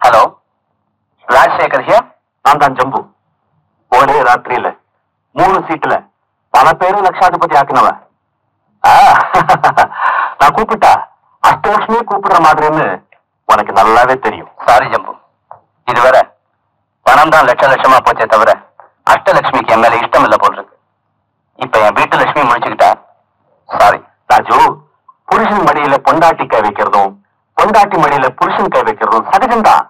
Hello, Rajasekar here. நான் தான் ஜம்பு. ஒரே ராத்திரியில 3 சீட்டுல பல பேரும் லட்சாதிபதி ஆக்கினவ. நான் கூப்பிட்டா அஷ்டலட்சுமியே கூப்பிடுற மாதிரின்னு உனக்கு நல்லாவே தெரியும். சாரி ஜம்பு, இதுவரை பணம் தான் லட்சமா போச்சே தவிர அஷ்டலட்சுமிக்கு என் மேல இஷ்டம் இல்ல போல் இருக்கு. இப்ப என் வீட்டு லட்சுமி முடிச்சுக்கிட்டா. சாரி ராஜு, புருஷன் மடியில பொண்டாட்டி கை வைக்கிறதும் பொண்டாட்டி மடியில புருஷன் கை வைக்கிறதும் சகஜம்தான்.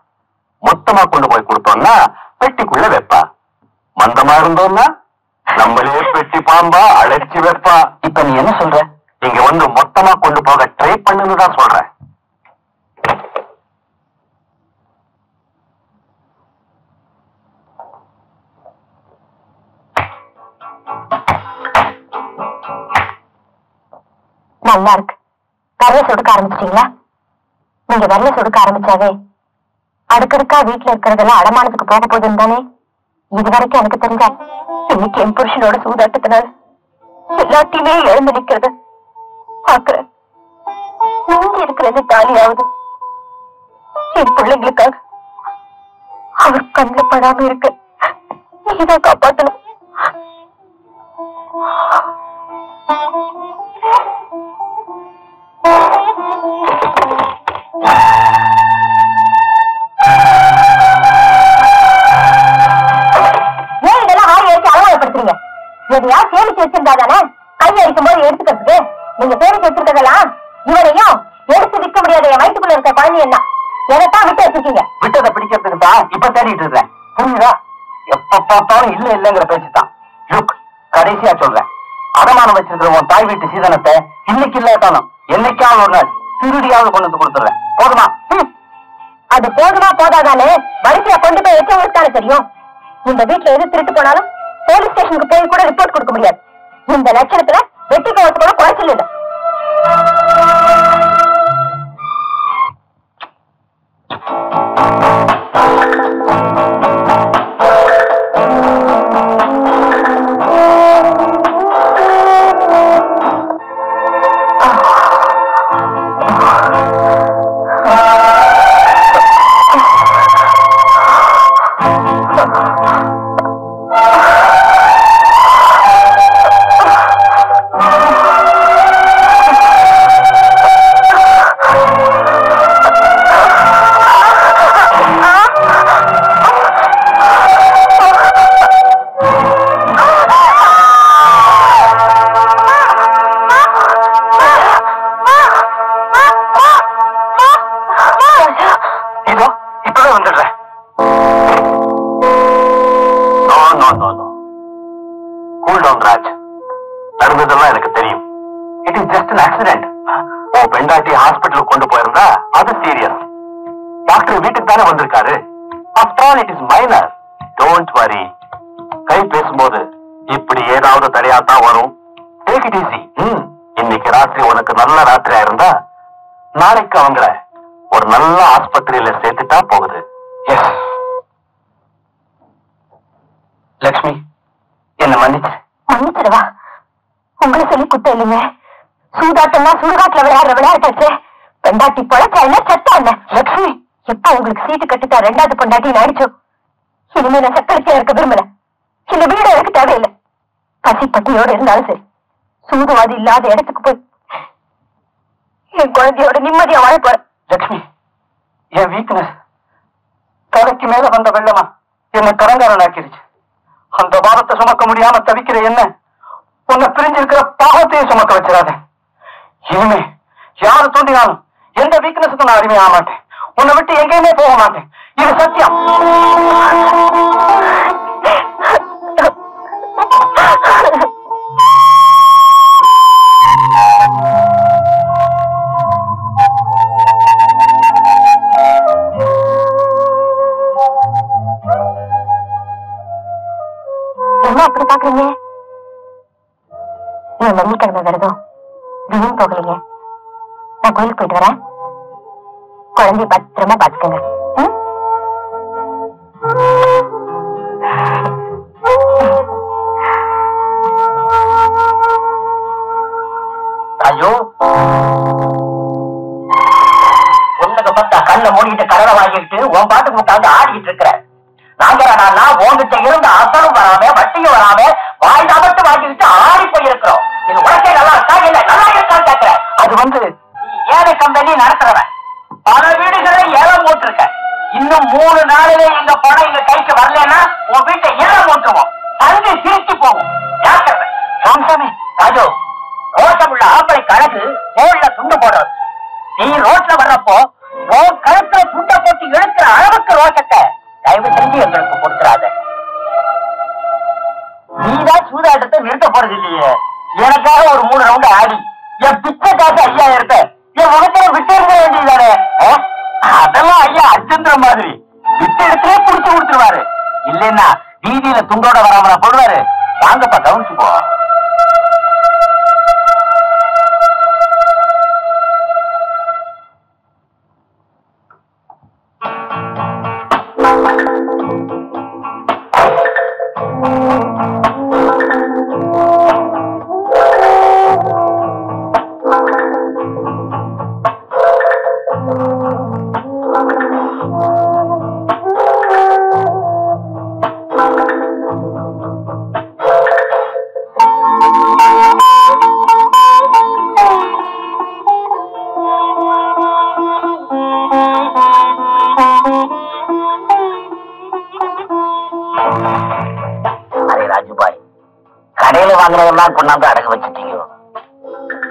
மொத்தமா கொண்டு போய் கொடுத்தோம்னா பெட்டிக்குள்ள வைப்பா. மந்தமா இருந்தோம்னா நம்மளே பெட்டி பாம்பா அழைச்சி வைப்பா. இப்ப நீ என்ன சொல்ற? இங்க வந்து மொத்தமா கொண்டு போக ட்ரை பண்ணுன்னு தான் சொல்றேன். நல்லா இருக்கு. வரல சொடுக்க ஆரம்பிச்சிட்டீங்களா? நீங்க வரல சொடுக்க ஆரம்பிச்சாவே அடுக்கடுக்கா வீட்டுல இருக்கிறதெல்லாம் அடமானத்துக்கு போக போகுதுன்னு தானே இதுவரைக்கும் எனக்கு தெரிஞ்சா. இன்னைக்கு என் புருஷனோட சூதாட்டத்தினால எல்லாத்தையுமே எழுந்து நிக்கிறது பாக்குறேன். நீங்க இருக்கிறது தாலியாவது என் பிள்ளைங்களுக்காக அவர் கண்ணில் படாம இருக்க நீதான் காப்பாற்றணும். எதையா சேமிச்சு வச்சிருந்தா தானே கை அடிக்கும் போது எடுத்துக்கிறதுக்கு. நீங்க சேமிச்சு வச்சிருக்கதெல்லாம் இவரையும் எடுத்து விற்க முடியாத என் வயிற்றுக்குள்ள இருக்க குழந்தை என்ன எதைத்தான் விட்டு வச்சிருக்கீங்க. விட்டதை பிடிக்கிறதுக்கு தான் இப்ப தேடிட்டு இருக்கேன். புரியுதா? எப்ப பார்த்தாலும் இல்ல இல்லங்கிற பேச்சு தான். கடைசியா சொல்றேன், அடமானம் வச்சிருக்கிற உன் தாய் வீட்டு சீதனத்தை இன்னைக்கு இல்லாட்டாலும் என்னைக்காவது ஒரு நாள் திருடியாவது கொண்டு வந்து கொடுத்துறேன். போதுமா? அது போதுமா போதாதானே வரிசையா கொண்டு போய் வச்சவங்களுக்கு தானே தெரியும். இந்த வீட்டுல எது திருட்டு போனாலும் போலீஸ் ஸ்டேஷனுக்கு போய் கூட ரிப்போர்ட் கொடுக்க முடியாது. இந்த லட்சணத்துல வெட்டி போவது கூட குறைச்சல் இல்லை. ஹாஸ்பிட்டலுக்கு கொண்டு போயிருந்தா அது சீரியஸ். டாக்டர் வீட்டுக்கு தானே வந்திருக்காரு. After all it is minor. Don't worry. கை பேசும்போது இப்படி ஏதாவது தடையாத்தான் வரும். Take it easy. இன்னைக்கு ராத்திரி உனக்கு நல்ல ராத்திரியா இருந்தா நாளைக்கு அவங்கள ஒரு நல்ல ஆஸ்பத்திரியில சேர்த்துட்டா போகுது. லட்சுமி, என்ன மன்னிச்சிடவா? உங்களை சொல்லி குத்த இல்லைங்க. சூதாட்டம்னா சுடுகாட்டுல விளையாடுற விளையாட்டாச்சு. பெண்டாட்டி பொழைச்சா என்ன செத்தா என்ன? லட்சுமி, எப்ப உங்களுக்கு சீட்டு கட்டிட்டா 2வது பொண்டாட்டி ஆயிடுச்சோ இனிமே நான் சக்களத்தியா இருக்க விரும்பல. இந்த வீடு எனக்கு தேவையில்லை. பசி பட்டியோட இருந்தாலும் சரி, சூதுவாதி இல்லாத இடத்துக்கு போய் என் குழந்தையோட நிம்மதியா வாழ போறேன். லட்சுமி, என் வீக்னஸ் தலைக்கு மேல வந்த வெள்ளமா என்னை கடங்காரனாக்கிருச்சு. அந்த பாரத்தை சுமக்க முடியாம தவிக்கிற என்ன உன்னை பிரிஞ்சிருக்கிற பாவத்தையும் சுமக்க வச்சிடாத. இனிமே யாரு தூண்டினாலும் எந்த வீக்னஸுக்கும் நான் அடிமையாக மாட்டேன். உன்னை விட்டு எங்கேயுமே போக மாட்டேன். இது சத்தியம். என்ன அப்படி பாக்குறீங்க? நான் வெள்ளிக்கிழமை விரதம் வீண் போகலைங்க. நான் கோயிலுக்கு போயிட்டு வரேன். குழந்தைய பத்திரமா பாத்துக்கங்க. கடலை வாங்கிட்டு உன் பாட்டுக்கு உட்காந்து ஆடிக்கிட்டு இருக்கிற. நாங்க உங்ககிட்ட இருந்த அசலும் வராம வட்டியும் வராம வாய் தமத்து வாங்கிட்டு ஆடி போயிருக்கிறோம். இது உனக்கே நல்லா இருக்கா இல்ல நல்லா இருக்கான்னு கேட்கிற. அது நீ ஏழை கம்பெனி நடத்துறவன், பல வீடுகளை ஏலம் போட்டிருக்க. இன்னும் 3 நாளிலே எங்க பணம் எங்க கைக்கு வரலன்னா உன் வீட்டை ஏலம் போட்டுருவோம். தங்கி சிரிச்சு போகும். ராமசாமி ராஜு, ரோட்டமுள்ள ஆம்பளை கழகு ரோட்ல துண்டு போடுறது. நீ ரோட்ல வர்றப்போ உன் கழுத்துல துண்டை போட்டு இழுக்கிற அளவுக்கு ரோஷத்தை தயவு செஞ்சு எங்களுக்கு கொடுத்துறாத. நீதான் சூதாட்டத்தை நிறுத்த போறது இல்லையே. எனக்காக ஒரு 3 ரவுண்ட் ஆடி என் பிச்சை காசு 5000 என் முகத்துல விட்டு இருக்க வேண்டியதானே. அதெல்லாம் ஐயா அர்ஜெந்திர மாதிரி விட்டு இடத்திலே புடிச்சு கொடுத்துருவாரு. இல்லைன்னா வீதியில துண்டோட வராமல போடுவாரு. வாங்கப்பா கவனிச்சு போ. கொண்டாந்து அடகு வச்சுட்டீங்க.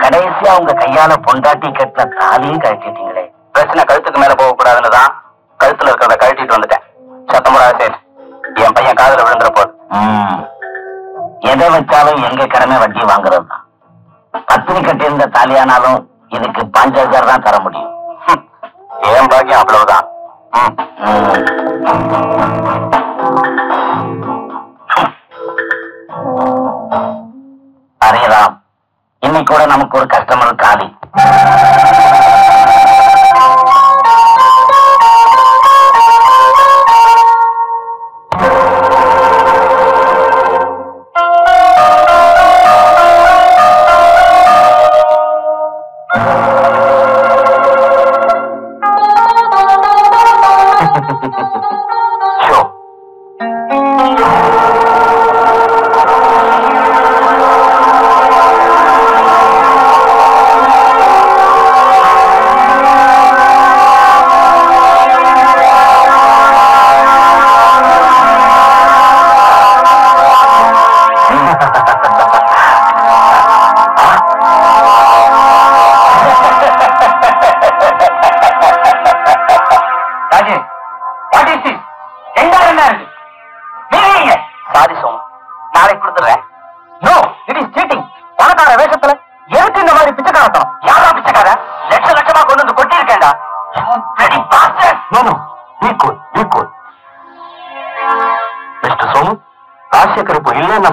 கடைசியா உங்க கையால பொண்டாட்டி கட்டின தாலியும் கழட்டிட்டீங்களே. பிரச்சனை கழுத்துக்கு மேல போக கூடாதுன்னுதான் கழுத்துல இருக்கிறத கழட்டிட்டு வந்துட்டேன். சத்தமுறாத சேர், என் பையன் காதல விழுந்துற போது. எதை வச்சாலும் எங்க கடமை வட்டி வாங்குறது தான். பத்தினி கட்டியிருந்த தாலியானாலும் இதுக்கு 5000 தான் தர முடியும். ஏன் பாக்கியம் அவ்வளவுதான். அரே ராம், இன்னைக்கு கூட நமக்கு ஒரு கஸ்டமர் காலி.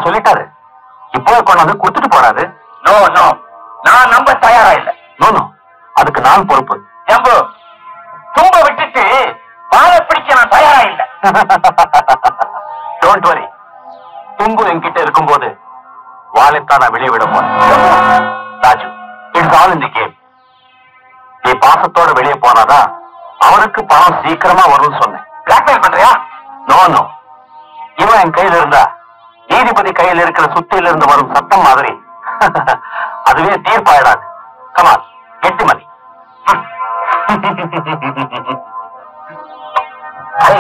சொல்லிட்டாரு, இப்போ கொண்டாந்து கொடுத்துட்டு போறாரு. நோ நோ, நான் நம்ப தயாரா இல்ல. நோ நோ, அதுக்கு நான் பொறுப்பு. ஜம்பு, தும்ப விட்டுட்டு வாழ பிடிக்க நான் தயாரா இல்ல. டோன்ட் வரி, தும்பு என்கிட்ட இருக்கும்போது வாழைத்தான் நான் வெளியே விட போறேன். Raju, it's all in the game. நீ பாசத்தோட வெளியே போனாதான் அவருக்கு பணம் சீக்கிரமா வரும்னு சொன்னேன். பிளாக்மெயில் பண்றியா? நோ நோ, இவன் என் கையில இருந்தா நீதிபதி கையில் இருக்கிற சுத்தியில இருந்து வரும் சத்தம் மாதிரி அதுவே தீர்ப்பாயிடாது. கமான், 8 மணி.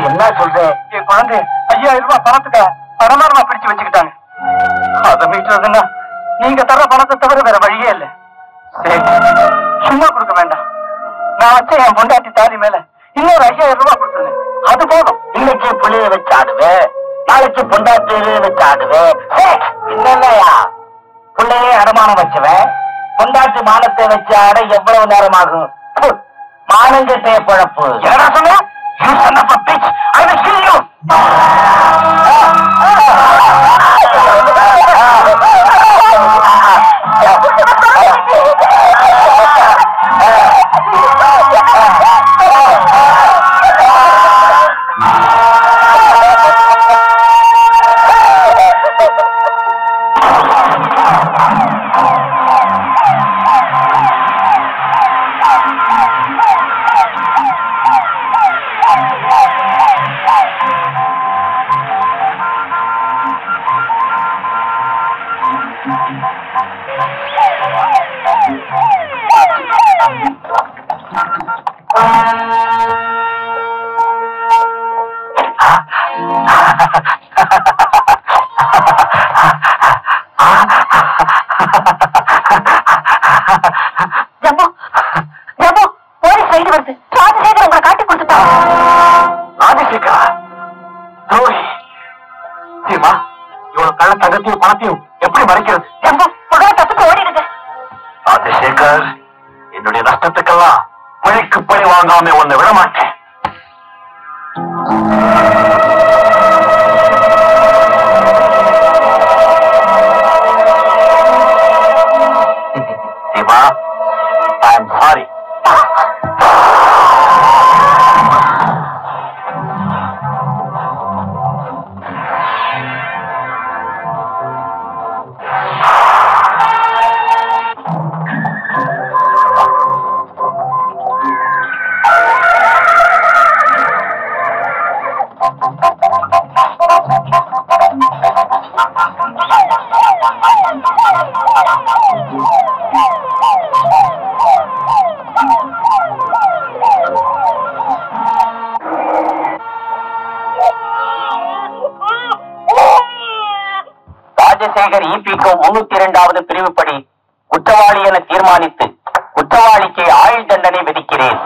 என்ன சொல்றேன்? என் குழந்தை 5000 ரூபாய் பணத்துக்கு பணமா பிடிச்சு வச்சுக்கிட்டாங்க. அதை மீட்டுறதுன்னா நீங்க தர பணத்தை தவிர வேற வழியே இல்லை. சரி, சும்மா கொடுக்க வேண்டாம். நான் வச்ச என் பொண்டாட்டி தாலி மேல இன்னொரு 5000 ரூபாய் கொடுத்துருந்தேன். அது போதும். இன்னைக்கு புள்ளிய வச்சு ஆடுவேன், நாளைக்கு பொண்டாட்டியே வச்சு ஆடுவேன். இல்லையா, பிள்ளையே அடமானம் வச்சுவேன், பொண்டாட்டி மானத்தை வச்சு ஆட எவ்வளவு நேரம் ஆகும்? மானங்கட்டே பழப்பு. என்ன சொன்ன? You son of a bitch! I will kill you! Jambu Jambu police raid வருது. ராஜசேகர் உங்களை காட்டி கொடுத்துட்டான். ராஜசேகரா? துரோகி. சீமா, இவ்வளவு கள்ள தங்கத்தையும் பணத்தையும் எப்படி மறைக்கிறது? ஜம்பு மகளை தப்பிச்சு ஓடிடுங்க. ராஜசேகர், என்னுடைய நஷ்டத்துக்கெல்லாம் பழிக்கு பழி வாங்காம உன்னை விட மாட்டேன். Seema, I am sorry. Rajasekhar இபிகோ 302வது பிரிவுப்படி குற்றவாளி என தீர்மானித்து குற்றவாளிக்கு ஆயுள் தண்டனை விதிக்கிறேன்.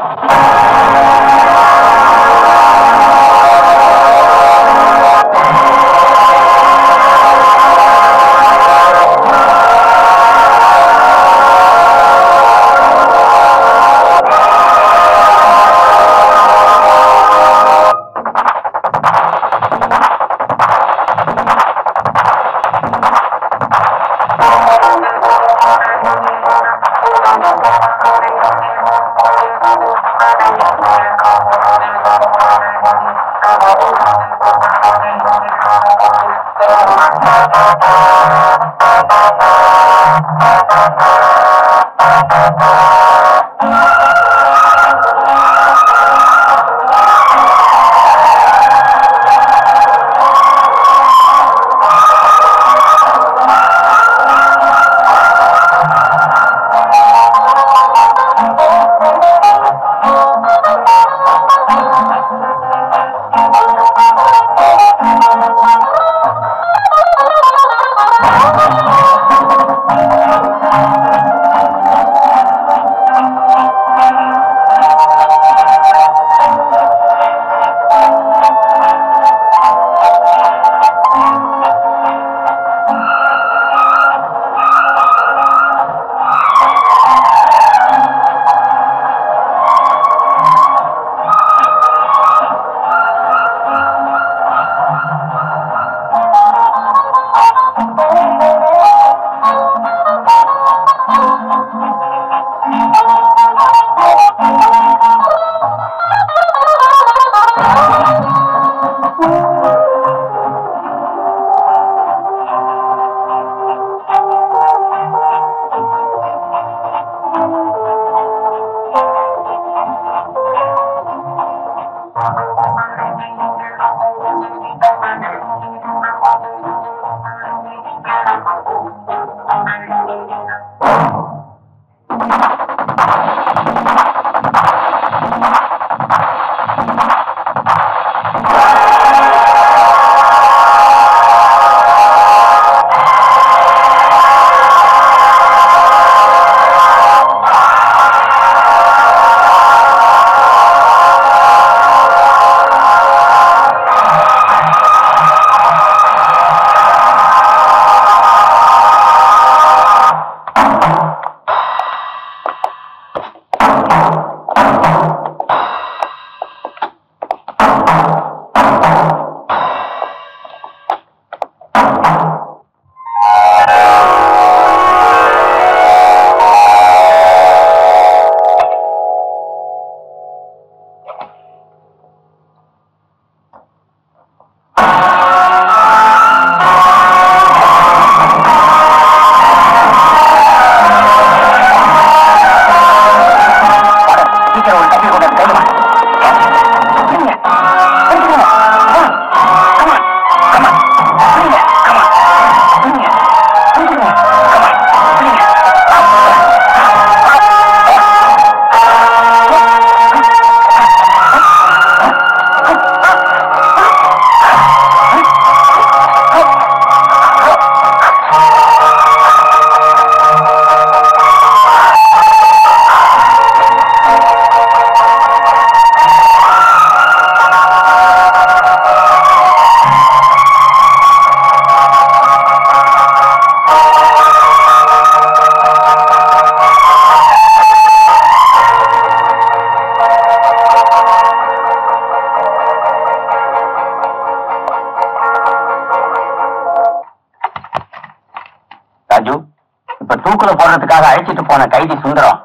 தூக்குல போடுறதுக்காக அழைச்சிட்டு போன கைதி சுந்தரம்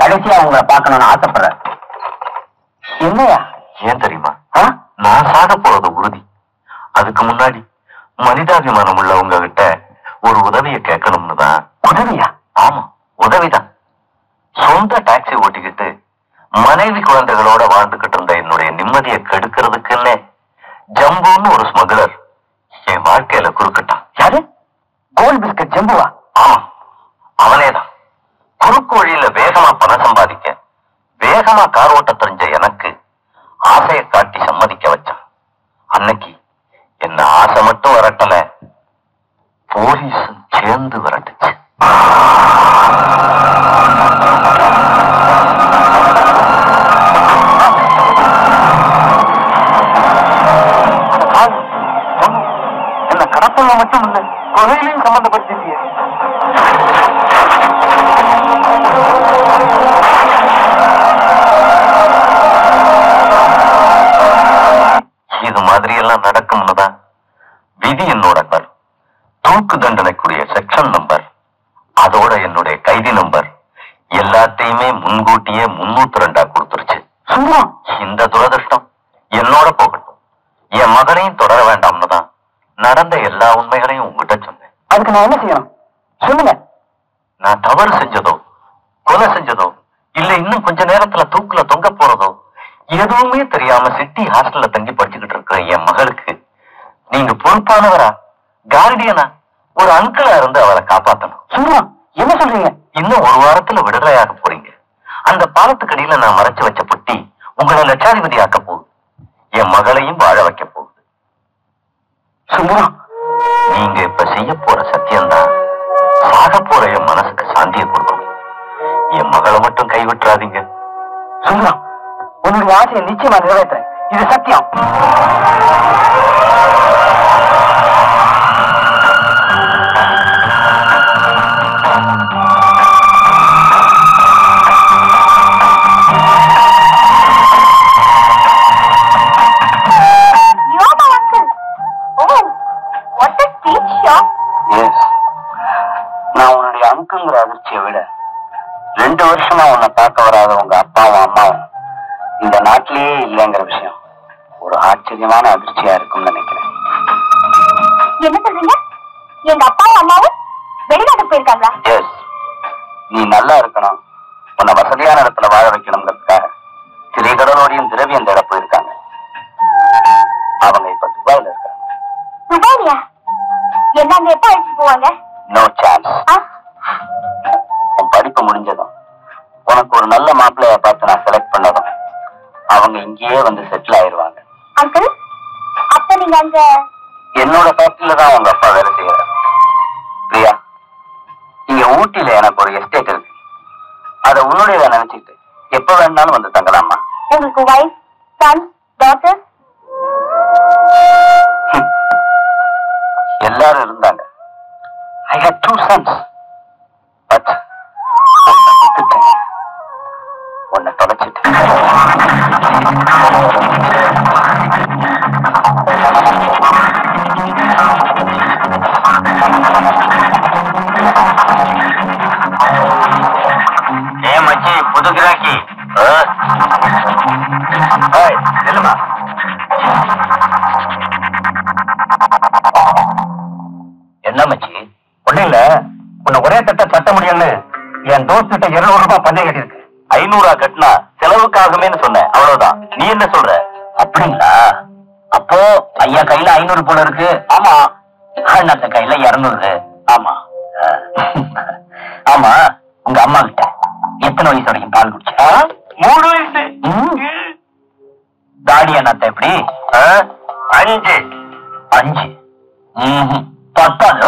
கடைசியா உங்களை பார்க்கணும்னு ஆசைப்படுற. என்னையா? ஏன் தெரியுமா? நான் சாக போறது உறுதி. அதுக்கு முன்னாடி மனிதாபிமானம் உள்ள உங்ககிட்ட ஒரு உதவியை கேட்கணும்னு தான். உதவியா? ஆமா, உதவிதான். சொந்த டாக்ஸி ஓட்டிக்கிட்டு மனைவி குழந்தைகளோட வாழ்ந்துகிட்டு இருந்த என்னுடைய நிம்மதியை கெடுக்கிறதுக்குன்னே ஜம்புன்னு ஒரு ஸ்மகுலர் என் வாழ்க்கையில குறுக்கிட்டான். யாரு? கோல்ட் பிஸ்கட் ஜம்புவா? ஆமா, அவனேதான். குறுக்கு வழியில வேகமா பணம் சம்பாதிக்க வேகமா கார் ஓட்ட தெரிஞ்ச எனக்கு ஆசையை காட்டி சம்மதிக்க வச்சான். அன்னைக்கு என்ன ஆசை மட்டும் வரட்டல, போலீஸும் சேர்ந்து வரட்டுச்சு. என்ன கடத்தல மட்டும் இல்ல, கொலையிலையும் சம்பந்தப்படுத்திட்டிய. இது மாதிரி எல்லாம் நடக்கும்னுதான் விதி என்னோட கரு. தூக்கு தண்டனைக்குரிய செக்ஷன் நம்பர், அதோட என்னுடைய கைதி நம்பர் எல்லாத்தையுமே முன்கூட்டியே 302 கொடுத்துருச்சு. இந்த துரதிருஷ்டம் என்னோட போகட்டும், என் மகனையும் தொடர வேண்டாம்னு தான் நடந்த எல்லா உண்மைகளையும் உங்ககிட்ட சொன்னேன். அதுக்கு நான் என்ன செய்யணும் சொல்லுங்க. நான் தவறு செஞ்சதோ, கொலை செஞ்சதோ, இல்ல இன்னும் கொஞ்ச நேரத்துல தூக்குல தொங்க போறதோ எதுவுமே தெரியாம சிட்டி ஹாஸ்டல்ல தங்கி படிச்சுக்கிட்டு இருக்கிற என் மகளுக்கு நீங்க பொறுப்பானவரா, கார்டியனா, ஒரு அங்கிளா இருந்து அவரை காப்பாத்தணும். என்ன சொல்றீங்க? இன்னும் ஒரு வாரத்துல விடுதலையாக போறீங்க. அந்த பாலத்துக்கடியில நான் மறைச்சு வச்ச பொட்டி உங்களை லட்சாதிபதி ஆக்க போகுது. என் மகளையும் வாழ வைக்க போகுது. நீங்க இப்ப செய்ய போற சத்தியம்தான் சாக போற என் மனசுக்கு சாந்தியை கொடுக்கணும். என் மகளை மட்டும் கைவிட்டுறாதீங்க. சுந்தரம், உன்னுடைய ஆசையை நிச்சயமா நிறைவேற்றேன். இது சத்தியம். நான் உன்னுடைய அங்குங்கிற அதிர்ச்சியை விட 2 வருஷமா உன்னை பார்க்க வராத உங்க அப்பாவும் அம்மாவும் இந்த நாட்டிலேயே இல்லைங்கிற விஷயம் ஒரு ஆச்சரியமான அதிர்ச்சியா இருக்கும்னு நினைக்கிறேன். என்ன சொல்றீங்க? எங்க அப்பாவும் அம்மாவும் வெளிநாட்டுக்கு போயிருக்காங்களா? எஸ், நீ நல்லா இருக்கணும், உன்னை வசதியான இடத்துல வாழ வைக்கணுங்கிறதுக்காக திரைக்கடலோடையும் திரவியம் தேட போயிருக்காங்க. அவங்க இப்ப துபாயில இருக்காங்க. துபாயியா? என்ன அங்க எப்ப அழைச்சிட்டு போவாங்க? No chance. உன் படிப்பு முடிஞ்சதும் உனக்கு ஒரு நல்ல மாப்பிள்ளைய பார்த்து நான் செலக்ட் பண்ணதும் அவங்க இங்கேயே வந்து செட்டில் ஆயிருவாங்க. அங்கிள், அப்ப நீங்க அங்க? என்னோட ஃபேக்டரியில தான் உங்க அப்பா வேலை செய்யறாரு. பிரியா, இங்க ஊட்டியில எனக்கு ஒரு எஸ்டேட் இருக்கு. அதை உன்னுடைய நினைச்சிட்டு எப்ப வேணாலும் வந்து தங்கலாமா. உங்களுக்கு வைஃப், சன், டாட்டர்? எல்லாரும் இருந்தாங்க. I had 2 sons. But உன்னை தொலைச்சிட்டேன். ஏன் மச்சி, புது கிராக்கி? இல்லமா, என்ன மச்சி? ஒண்ணும் இல்ல, உன்னை ஒரே தட்ட முடியும்னு என் தோஸ்திட்ட 200 ரூபாய் பந்தயம் கட்டிருக்கு. 500 கட்டினா செலவுக்காகுமேன்னு சொன்னேன், அவ்வளவுதான். நீ என்ன சொல்ற? அப்படிங்களா? அப்போ ஐயா கையில 500 போல இருக்கு. ஆமா. அண்ணாத்த கையில 200. ஆமா. ஆமா, உங்க அம்மா கிட்ட எத்தனை வயசு வரைக்கும் பால் குடிச்சா? 3 வயசு. தாடி அண்ணாத்த எப்படி? 5. 5? 10.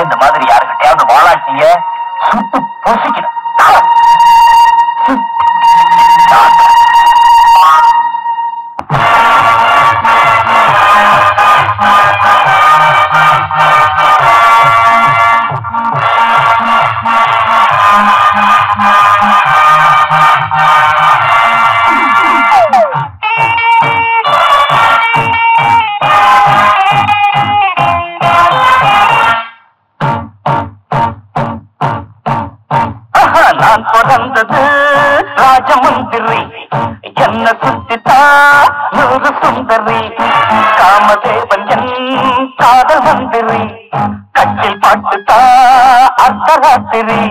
இந்த மாதிரி யாருக்கிட்டையாவது வாழாட்டீங்க சுட்டு பொசிக்கணும். நான் பிறந்தது ராஜமந்திரி, என்ன சுத்தித்தா நூறு சுந்தரி, காமதேவன் என் காதல் மந்திரி, கட்டில் பாட்டுத்தா அர்த்தராத்திரி,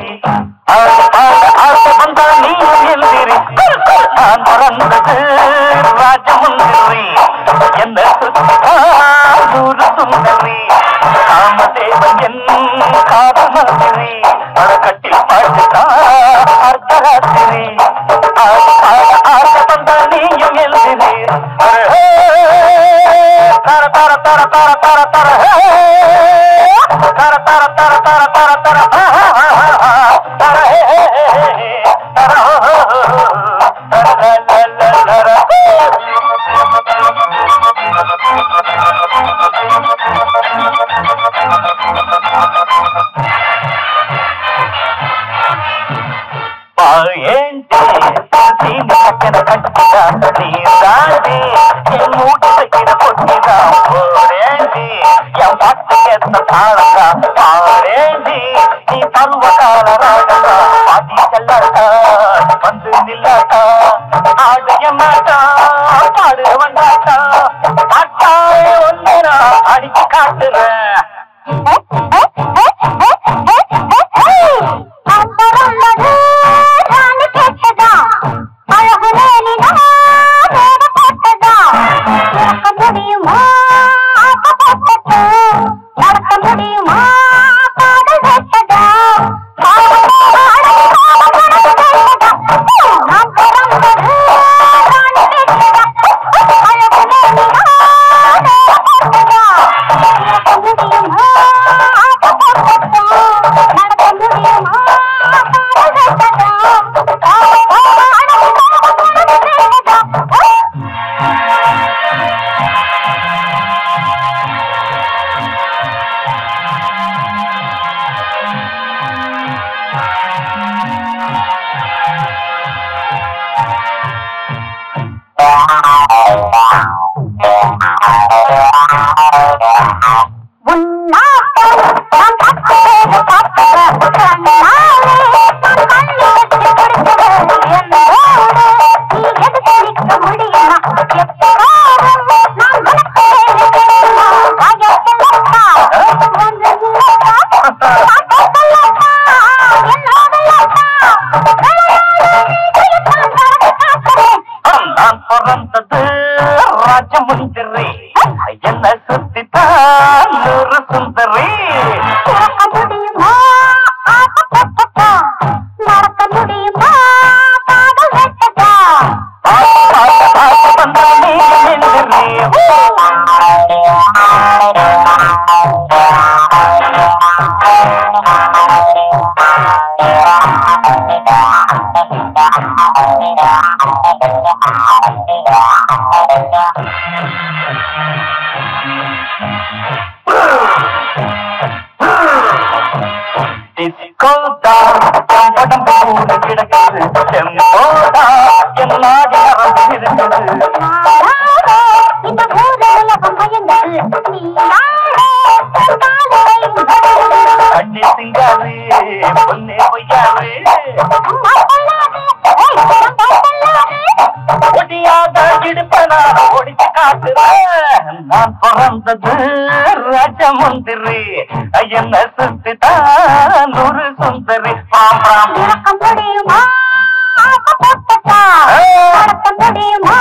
வந்தா நீ எந்திரி. நான் பிறந்தது ராஜமந்திரி, என்ன சுத்தித்தா நூறு சுந்தரி, காமதேவன் என் காதல் மந்திரி, கட்டில் பாட்டுத்தா அர்த்தராத்திரி, வந்தா நீயும் எந்திரி. தர தர தர தர தர தர தர தர தர தர தர தர வந்து நில்லாட்டா ஆடைய மாட்டா பாடு வந்தாட்டா பாட்டாயே ஒன்னு நான் அடிச்சு காட்டுறேன். நான் பிறந்தது ராஜமந்திரி என்ன சுத்திதான் ஒரு சுந்தரி முடியுமா முடியுமா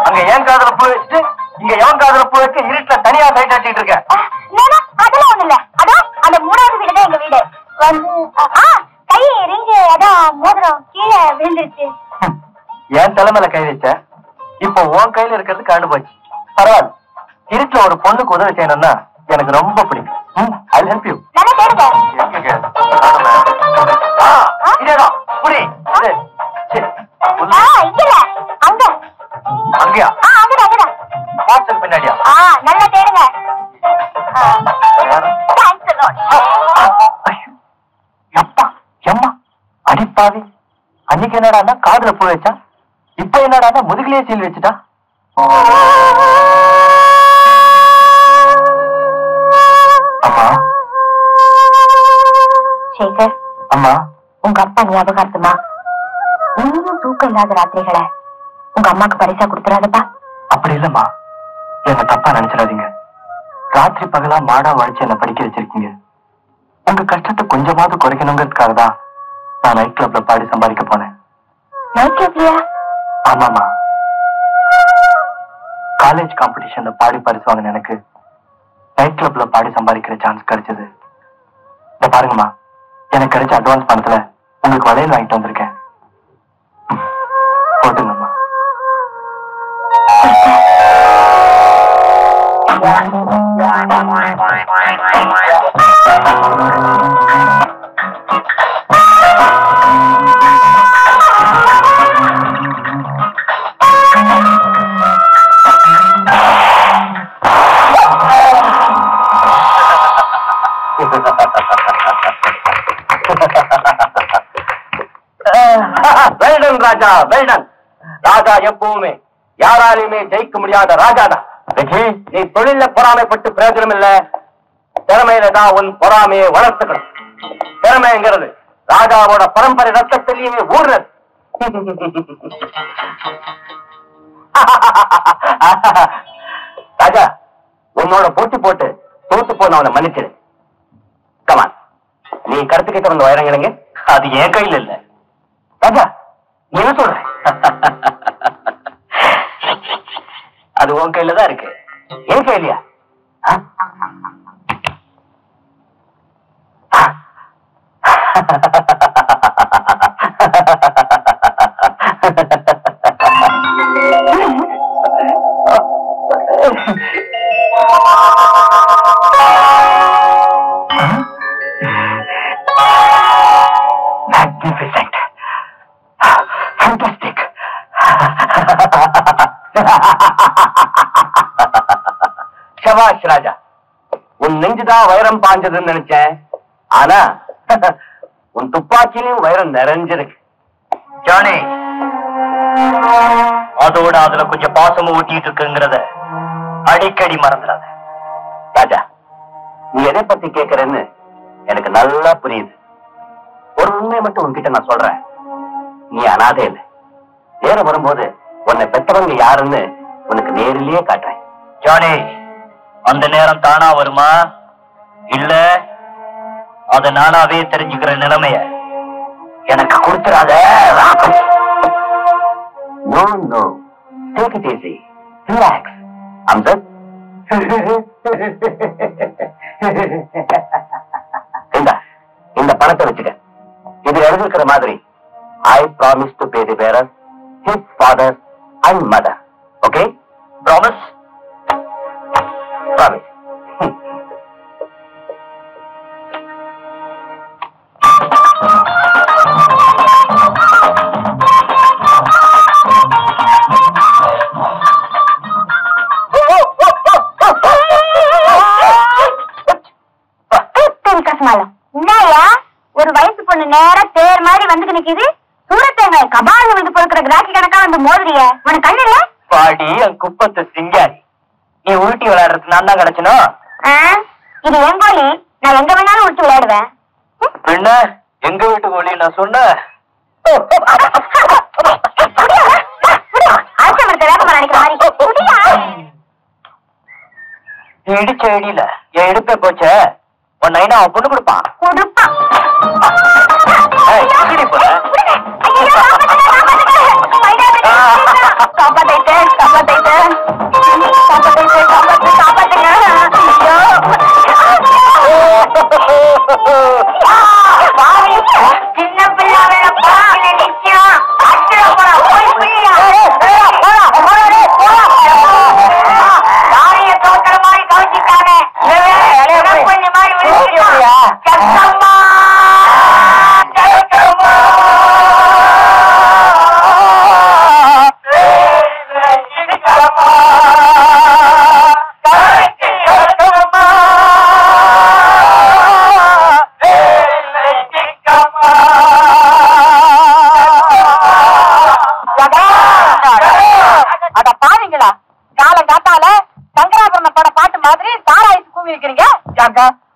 அங்க ஏன் காதல பூ வச்சுட்டு இங்க எவன் காதல பூ வச்சு இருட்டுல தனியா சைட் அடிச்சிட்டு இருக்க? அதெல்லாம் ஒண்ணு இல்ல. அதோ அந்த மூணாவது வீடுதான் எங்க வீடு. கை ரிங்கு அதான் மோதிரம் கீழே விழுந்துருச்சு. என் தலைமையில கை வச்ச இப்போ உன் கையில இருக்கிறது காண்டு போச்சு. பரவாயில்ல, இருட்டுல ஒரு பொண்ணுக்கு உதவி செய்யணும்னா எனக்கு ரொம்ப பிடிக்கும். I'll help you. நல்லா தேடுங்க. இதேதான் புடி. இல்ல அங்க அங்கயா? அங்கதான் அங்கதான் வாட்ஸ்அப் பின்னாடியா? நல்லா தேடுங்க. எப்பா எம்மா அடிப்பாவி, அன்னைக்கு என்னடா காதுல பூ வச்சா, இப்ப என்னடா முதுகிலேயே சீல் வச்சுட்டா. அம்மா சேகர், அம்மா உங்க அப்பா ஞாபகார்த்தமா இன்னும் தூக்கம் இல்லாத ராத்திரிகளை உங்க அம்மாக்கு பரிசா கொடுத்துறாதப்பா. அப்படி இல்லம்மா, என்ன தப்பா நினைச்சிடாதீங்க. ராத்திரி பகலா மாடா வாழ்ச்சி என்ன படிக்க வச்சிருக்கீங்க. உங்க கஷ்டத்தை கொஞ்சமாவது குறைக்கணுங்கிறதுக்காக தான் நான் நைட் கிளப்ல பாடி சம்பாதிக்க போனேன். நைட் கிளப்லயா? ஆமாமா, காலேஜ் காம்படிஷன்ல பாடி பரிசு வாங்கின எனக்கு நைட் கிளப்ல பாடி சம்பாதிக்கிற சான்ஸ் கிடைச்சது. இத பாருங்கம்மா, எனக்கு கிடைச்ச அட்வான்ஸ் பணத்துல உங்களுக்கு வளையல் வாங்கிட்டு வந்திருக்கேன். போட்டுங்கம்மா. வெல்டன் ராஜா, வெல்டன். ராஜா எப்பவுமே யாராலையுமே ஜெயிக்க முடியாத ராஜா தான். நீ தொழில பொறாமைப்பட்டு பிரயோஜனம் இல்ல, திறமையில தான் உன் பொறாமையை வளர்த்துக்கணும். திறமைங்கிறது ராஜாவோட பரம்பரை ரத்தத்திலேயே ஊர்றது. ராஜா, உன்னோட போட்டி போட்டு தோத்து போனவனை மன்னிச்சிடு. கமான், நீ கருத்துக்கிட்ட வந்து வயரங்க. அது என் கையில் இல்ல ராஜா, நீ என்ன சொல்ற? அது உன் கையில தான் இருக்கு, என் கையிலையா? Magnificent. Fantastic. சபாஷ் ராஜா, உன் நெஞ்சுதான் வைரம் பாஞ்சதுன்னு நினைச்சேன். ஆனா உன் துப்பாக்கியிலும் வைரம் நிறைஞ்சிருக்கு. ஜானி, அதோட அதுல கொஞ்சம் பாசமும் ஊட்டிட்டு இருக்குங்கிறத அடிக்கடி மறந்துடாத. ராஜா, நீ எதை பத்தி கேட்கறன்னு எனக்கு நல்லா புரியுது. ஒரு உண்மையை மட்டும் உன்கிட்ட நான் சொல்றேன். நீ அனாதை இல்லை. நேரம் வரும்போது உன்னை பெற்றவங்க யாருன்னு உனக்கு நேரிலேயே காட்டுறேன். ஜானி, அந்த நேரம் தானா வருமா இல்ல அத நானாவே தெரிஞ்சுக்கிற நிலைமைய எனக்கு கொடுத்துறாத. No, no. Take it easy. Relax. Amjad, இந்த பணத்தை வச்சுக்க. இது எழுதிருக்கிற மாதிரி I promise to pay the bearer, his father and mother. Okay? Promise? Promise. என்னையா ஒரு வயசு பொண்ணு நேரா தேர் மாதிரி வந்து நிக்குது. சூரத்தேங்காய் கபால வந்து பொறுக்கிற கிராக்கி கணக்கா வந்து மோதிரிய உனக்கு கண்ணு இல்ல? பாடி என் குப்பத்து சிங்காரி, நீ உருட்டி விளையாடுறதுக்கு நான் தான் கிடைச்சனும். இது என் கோழி, நான் எங்க வேணாலும் உருட்டி விளையாடுவேன். என்ன எங்க வீட்டு கோழி நான் சொன்ன? இடிச்ச இடியில என் இடுப்பே போச்ச. உன் நைனா அவன் பொண்ணு கொடுப்பான். சின்ன பிள்ளை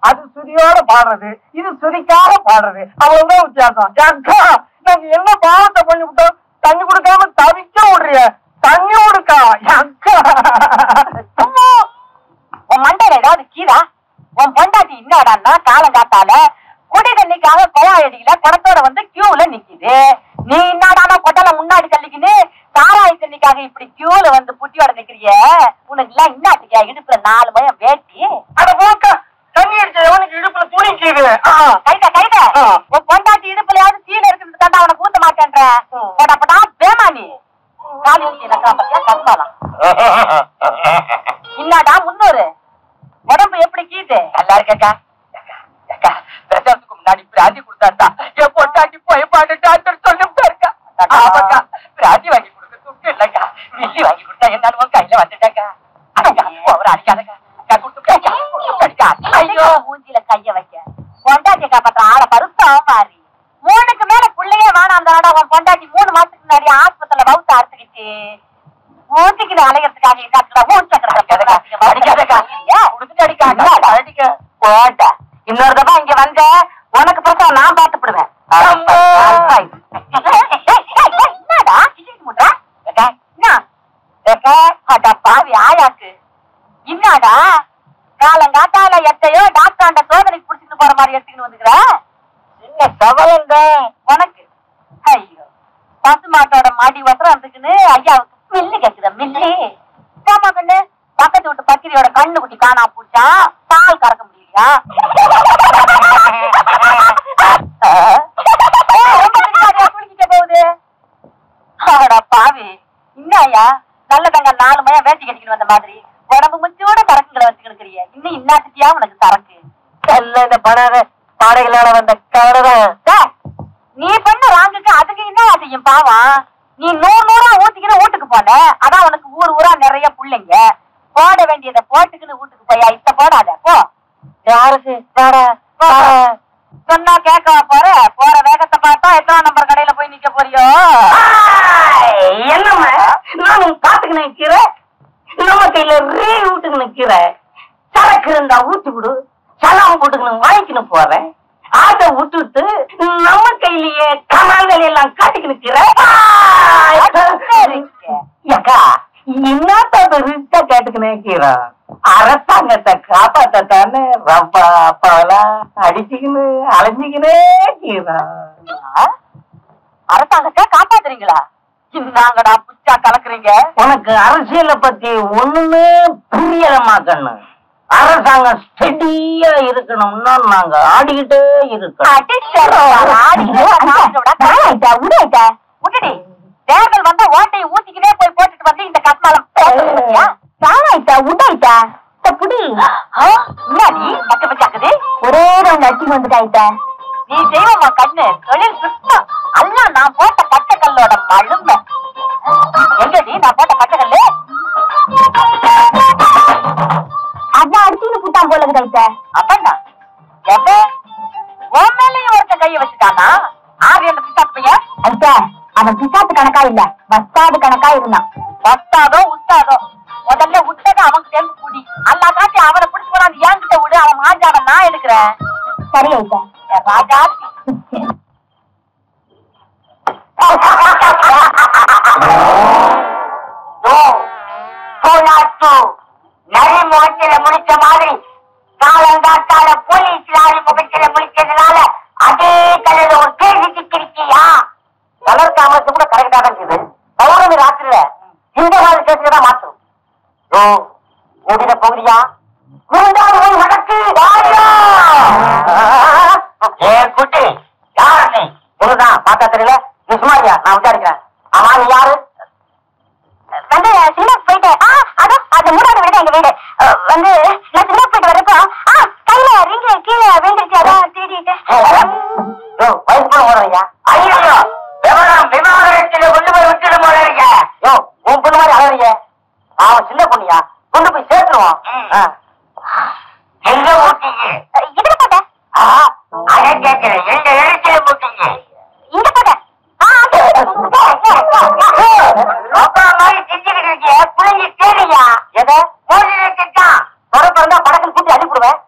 அது சுதியோட பாடுறது, இது சுதிக்காக பாடுறது, அவ்வளவுதான் வித்தியாசம். நாங்க என்ன பாவத்தை பண்ணி விட்டோம்? தண்ணி கொடுக்காம தவிக்க விடுறிய, தண்ணி கொடுக்கா. உன் மண்டையில ஏதாவது கீழா? உன் பொண்டாட்டி என்னடான்னா காலங்காத்தால குடி தண்ணிக்காக கொழாயடியில குடத்தோட வந்து கியூல நிக்குது. நீ என்னடானா கொட்டல முன்னாடி தள்ளிக்கின்னு சாராய தண்ணிக்காக இப்படி கியூல வந்து புட்டியோட நிக்கிறிய. உனக்கு எல்லாம் இன்னாட்டுக்கியா இடுப்புல 4 மயம் வேட்டி? அட போக்க, தண்ணி அடிச்ச எவனுக்கு இடுப்புல துணிக்குது? கைத கைத உன் பொண்டாட்டி இடுப்புலயாவது சீல இருக்கிறது தாண்டா அவனை கூத்த மாட்டேன்ற. போடப்படா பேமானி காலி ஊட்டி நக்கா பத்தியா கஷ்டம். இன்னாடா 300 உடம்பு எப்படி கீது? நல்லா இருக்கா? பேசுறதுக்கு முன்னாடி பிராந்தி கொடுத்தாண்டா என் பொண்டாட்டி போய் பாட்டு டாக்டர் சொல்லிட்டு இருக்கா. பிராந்தி வாங்கி கொடுக்க துட்டு இல்லக்கா, மில்லி வாங்கி கொடுத்தா என்னாலும் கையில வந்துட்டாக்கா. அவர் அடிக்காதக்கா, மூஞ்சில கைய வைக்க பொண்டாட்டி காப்பாற்ற ஆள பருத்தா மாறி 3க்கு மேல புள்ளையே வேணாம். உன் பொண்டாட்டி 3 மாசத்துக்கு முன்னாடி ஆஸ்பத்திரியில பவுத்த அறுத்துக்கிச்சு மூச்சுக்கு அலைகிறதுக்காக இன்னொரு தப்பா இங்க வந்த உனக்கு பிரசவம் நான் பாத்துப்படுவேன். பாவி ஆயாக்கு இன்னாடா காலங்காத்தால எத்தையோ டாக்டர் சோதனைக்கு புடிச்சுட்டு போற மாதிரி எடுத்துக்கிட்டு வந்துக்கிற. என்ன கவலைங்க உனக்கு? ஐயோ, பசுமாட்டோட மாடி வசரம் இருந்துக்குன்னு ஐயாவுக்கு மில்லு கேக்குத மில்லி. ஆமா கண்ணு, பக்கத்து வீட்டு பக்கிரியோட கண்ணு குட்டி காணா பூச்சா பால் கறக்க முடியலையா? போகுது பாவி. இன்னையா நல்லதங்க 4 மயம் வேட்டி கட்டிக்கிட்டு வந்த மாதிரி உடம்பு முச்சோட சரக்குங்களை வச்சுக்கிறிய. இன்னும் இன்னாட்டுத்தியா உனக்கு சரக்கு? இந்த பாடைகளால வந்த கவலைதான். நீ பண்ண வாங்குக்கு அதுக்கு என்ன செய்யும் பாவம்? நீ 100 ஊத்திக்கின்னு வீட்டுக்கு போன, அதான் உனக்கு ஊரா நிறைய புள்ளைங்க. போட வேண்டியதை போட்டுக்குன்னு வீட்டுக்கு போயா இத்த போடாத போ. யாருக்கு சொன்னா கேட்கவா போற? போற வேகத்தை பார்த்தா எத்தனை நம்பர் கடையில போய் நிக்க போறியோ? என்னம்மா நானும் பாத்துக்கு நிக்கிறேன், நம்ம கையில வீட்டுக்கு நிக்கிறேன். சரக்கு இருந்தா ஊத்தி விடு, சலாம் போட்டுக்கணும் வாங்கிக்கணும் போறேன். அதை விட்டுட்டு நம்ம கையிலேயே கமால்கள் எல்லாம் காட்டிக்கு நிக்கிற அக்கா என்னத்த ரிச்சா கேட்டுக்கினேக்கிறா அரசாங்கத்தை காப்பாத்தானே ரப்பா அப்பாவெல்லாம் அடிச்சுக்கின்னு அலைஞ்சிக்கினே கீரா அரசாங்கத்தை காப்பாத்துறீங்களா? நாங்கடா புச்சா கலக்குறீங்க. உனக்கு அரசியலை பத்தி ஒண்ணுமே புரியலமா கண்ணு. அரசாங்கம் ஸ்டெடியா இருக்கணும்னா நாங்க ஆடிக்கிட்டே இருக்கோம். தேர்தல் வந்தா ஓட்டையை ஊத்திக்கிட்டே போய் போட்டுட்டு வந்து இந்த கட்மாலம் ஒரே ரெண்டு அட்டி வந்துட்டாயிட்ட. நீ செய்வமா கண்ணு தொழில் சுத்தம் எல்லாம் நான் போட்ட பச்சைக்கல்லோட மழுமை. எங்கடி நான் போட்ட பச்சைக்கல்லு? அதான் அடிச்சுன்னு புட்டான் போல கைத்த. அப்பண்ணா உன் மேலையும் ஒருத்த கைய வச்சுட்டானா? ஆறு என்ன பிசாத்து பையன் ஐட்ட. அவன் பிசாத்து கணக்கா இல்ல, வஸ்தாது கணக்கா இருந்தான். வஸ்தாதோ உஸ்தாதோ முதல்ல விட்டத அவன் சேர்ந்து கூடி அல்லா காட்டி அவனை பிடிச்சு போனான். ஏன்கிட்ட விடு, அவன் மாஜாவை நான் எடுக்கிறேன். சரி ஐட்ட ராஜா. நரி முகத்தில முடிச்ச மாதிரி காலங்காத்தால போலீஸ் லாரி முகத்தில முடிச்சதுனால அதே கலர்ல ஒரு கேள்வி சிக்கிருக்கியா? கலர் காமர்ஸ் கூட கரெக்டா தான் இருக்குது. பௌர்ணமி ராத்திரில இந்த மாதிரி கேட்டுதான் மாற்றும். ஓடிட போகிறியா? வடக்கு ஏ குட்டி யாரு நீ? ஒண்ணுதான் பார்த்தா தெரியல. நீ சும்மாரியா? நான் விசாரிக்கிறேன். ஆமா நீ யாரு? வந்து சினிமா போயிட்டு அதோ அது மூணாவது வீடு எங்க வீடு. வந்து நான் சினிமா போயிட்டு வரப்போ கையில ரிங்கு கீழே விழுந்துருச்சு. அதான் தேடிட்டு வயசு போல ஓடுறீங்க. ஐயோ விமானத்தில கொண்டு போய் விட்டுட்டு போறீங்க. யோ உன் பொண்ணு மாதிரி அழறீங்க. அவன் சின்ன பொண்ணியா? கொண்டு போய் சேர்த்துருவான். எங்க ஊட்டிங்க? இதுல போட்டேன். அதை கேட்கிறேன். எங்க எழுச்சியில போட்டீங்க? இங்க போட்டேன். மாதிரி செஞ்சுக்கிட்டு இருக்கிய புரிஞ்சு தேடியா? எதை மோதிரத்தான் தொடர்பு இருந்தா படத்தில் கூட்டி அனுப்பிடுவேன்.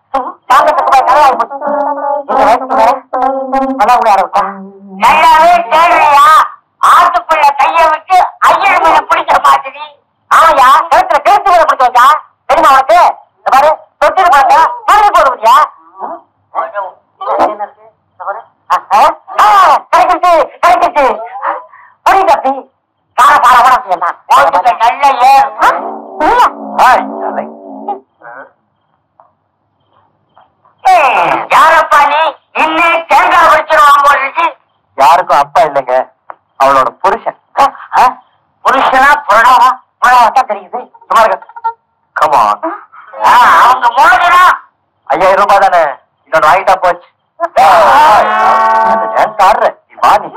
நல்லாவே தேடுறியா? ஆட்டுக்குள்ள கைய விட்டு ஐயர் மீனை பிடிக்க மாட்டேடி. ஆமையா கழுத்துல கேட்டு மீனை பிடிக்க வச்சா தெரியுமா உனக்கு? இந்த பாரு தொட்டிரு பார்த்தா மருந்து போடுவியா? கிடைச்சிச்சு கிடைச்சிச்சு புரியுது. கார பார வர நல்ல யாரப்பா நீ? இன்னும் தேங்காய் வச்சிருவான் போட்டு. யாருக்கும் அப்பா இல்லைங்க, அவளோட புருஷன். புருஷனா புரணவா? புரணவத்தான் தெரியுது. கமான். அவங்க மோதிரா 5000 ரூபாய் தானே. இன்னொரு வாங்கிட்டா போச்சு. வாணி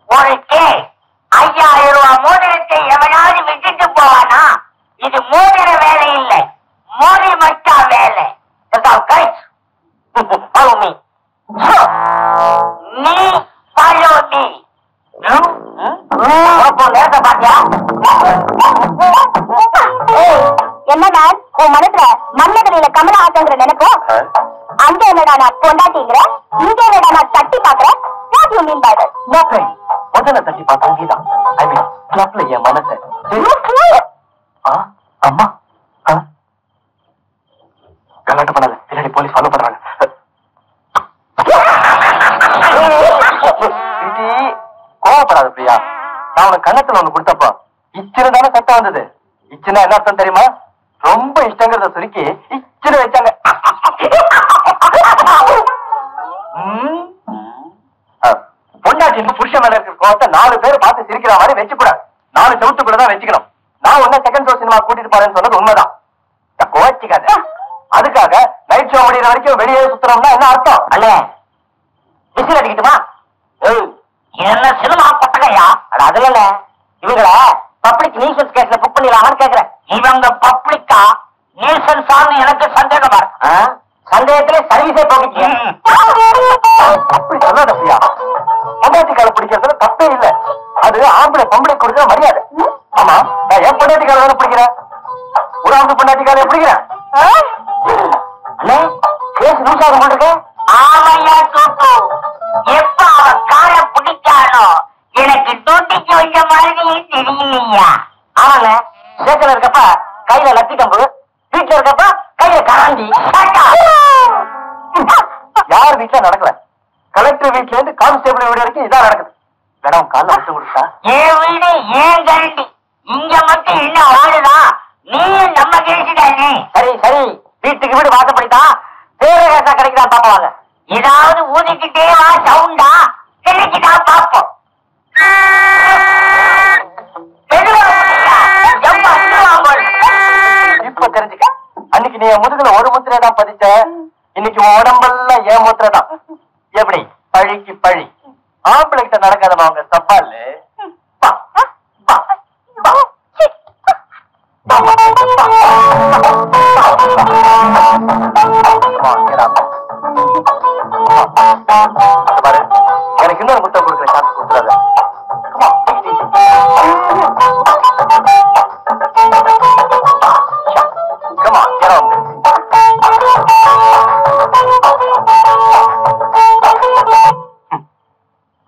உனக்கு 5000 ரூபாய் மோதிரத்தை எவனாவது விட்டுட்டு போவானா? இது மோதிர வேலை இல்லை, மோதி மட்டா வேலை. நீ follow me. என்னடா உன் மனசுல மன்னதனையில கமலஹாசங்கிற நினைப்போம். அங்க என்னடா நான் பொண்டாட்டிங்கிற, இங்க என்னடா நான் தட்டி பாக்குறேன். What you mean by that? முதல்ல தட்டி பார்த்தோம் கீதான். ஐ மீன் கிளப்ல என் மனசை. அம்மா கலாட்டம் பண்ணாத, பின்னாடி போலீஸ் ஃபாலோ பண்றாங்க. கோவப்படாத பிரியா. நான் உனக்கு கண்ணத்துல ஒண்ணு கொடுத்தப்போ இச்சிருந்தானே சத்தம் வந்தது. இச்சுன்னா என்ன அர்த்தம் தெரியுமா? ரொம்ப இஷ்டங்கிறத சுருக்கி இச்சிரு வச்சாங்க. பொண்டாட்டின்னு புருஷன் மேல இருக்கிற கோவத்தை 4 பேர் பார்த்து சிரிக்கிற மாதிரி வச்சுக்கூடாது. 4 செவத்துக்குள்ளதான் வச்சுக்கணும். நான் உன்ன செகண்ட் ஷோ சினிமா கூட்டிட்டு போறேன்னு சொன்னது உண்மைதான். கோச்சிக்காத. அதுக்காக நைட் ஷோ முடிகிற வரைக்கும் வெளியே சுத்துறோம்னா என்ன அர்த்தம்? அல்ல விசில் அடிக்கட்டுமா? என்ன சினிமா பட்டகையா? அதுல இல்ல, இவங்கள பப்ளிக் நியூசன்ஸ் கேஸ்ல புக் பண்ணிடலாமான்னு கேக்குறேன். இவங்க பப்ளிக்கா நியூசன்ஸான்னு எனக்கு சந்தேகமா இருக்கு. சந்தேகத்திலே சர்வீஸே போகிச்சு. அப்படி சொல்லாத பிரியா. பொண்டாட்டிக்கால பிடிக்கிறதுல தப்பே இல்ல. அது ஆம்பளை பொம்பளை கொடுக்கிற மரியாதை. ஆமா, நான் என் பொண்டாட்டிக்கால தானே பிடிக்கிறேன். ஒரு ஆம்பளை பொண்டாட்டிக்கால பிடிக்கிறேன். கேஸ் லூஸ் ஆக மாட்டேங்க. ஆமையா தூட்டு, எப்ப அவன் காரை பிடிச்சானோ எனக்கு தூட்டிக்கு வச்ச மாதிரியே தெரியலையா. ஆமாங்க, ஸ்டேஷன்ல இருக்கப்ப கையில லத்தி கம்பு, வீட்டுல இருக்கப்ப கையில காந்தி. யார் வீட்டுல நடக்கல. கலெக்டர் வீட்டுல இருந்து கான்ஸ்டேபிள் வீடு வரைக்கும் இதான் நடக்குது. மேடம் கால விட்டு கொடுத்தா என் வீடு ஏன் கரண்டி இங்க மட்டும் என்ன வாழுதா? நீயும் நம்ம கேட்டுட்டானே. சரி சரி, வீட்டுக்கு வீடு வாசப்படிதான் வேற கேட்டா கிடைக்குதான் பாப்பாங்க. ஏதாவது ஊதிக்கிட்டே சவுண்டா கிடைக்குதான் பாப்போம். இப்ப தெரிஞ்சுக்க. அன்னைக்கு நீ என் முதுகுல ஒரு முத்திரை தான் பதிச்ச. இன்னைக்கு உன் உடம்பெல்லாம் ஏன் முத்திரை தான். எப்படி பழிக்கு பழி. ஆம்பளை கிட்ட நடக்காதமா அவங்க சவால். எனக்கு இன்னொரு முட்டை கொடுக்குற சான்ஸ் கொடுத்துறாத.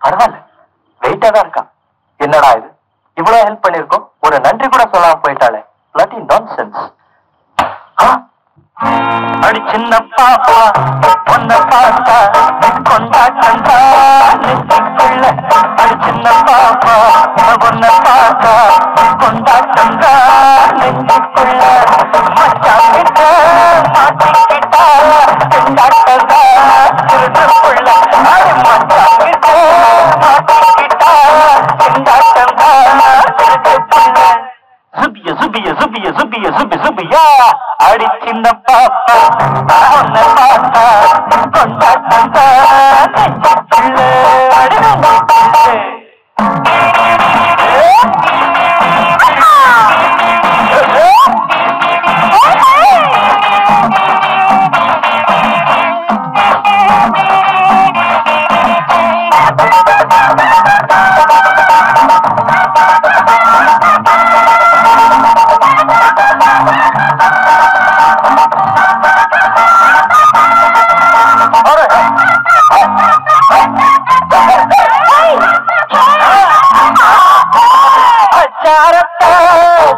பரவாயில்ல, வெயிட்டா தான் இருக்கான். என்னடா இது, இவ்வளவு ஹெல்ப் பண்ணிருக்கோம், ஒரு நன்றி கூட சொல்லாம போயிட்டாளே. bloody nonsense. அடி சின்ன பாப்பா பொண்ண பார்த்தா கொண்டாட்டா நெத்திக்குள்ள. அடி சின்ன பாப்பா பொண்ண பார்த்தா கொண்டாட்டா நெத்திக்குள்ள. மச்சான் கிட்ட மாட்டிக்கிட்டா கொண்டாட்டா திருட்டுக்குள்ள. அடி மச்சான் கிட்ட மாட்டிக்கிட்டா கொண்டாட்டா திருட்டுக்குள்ள. சுபிய சுபிய சுபிய சுபிய சுபி சுபியா. அடி சின்ன பாப்பா பொண்ண பார்த்தா கொண்டாட்டா நெத்திக்குள்ள. அடி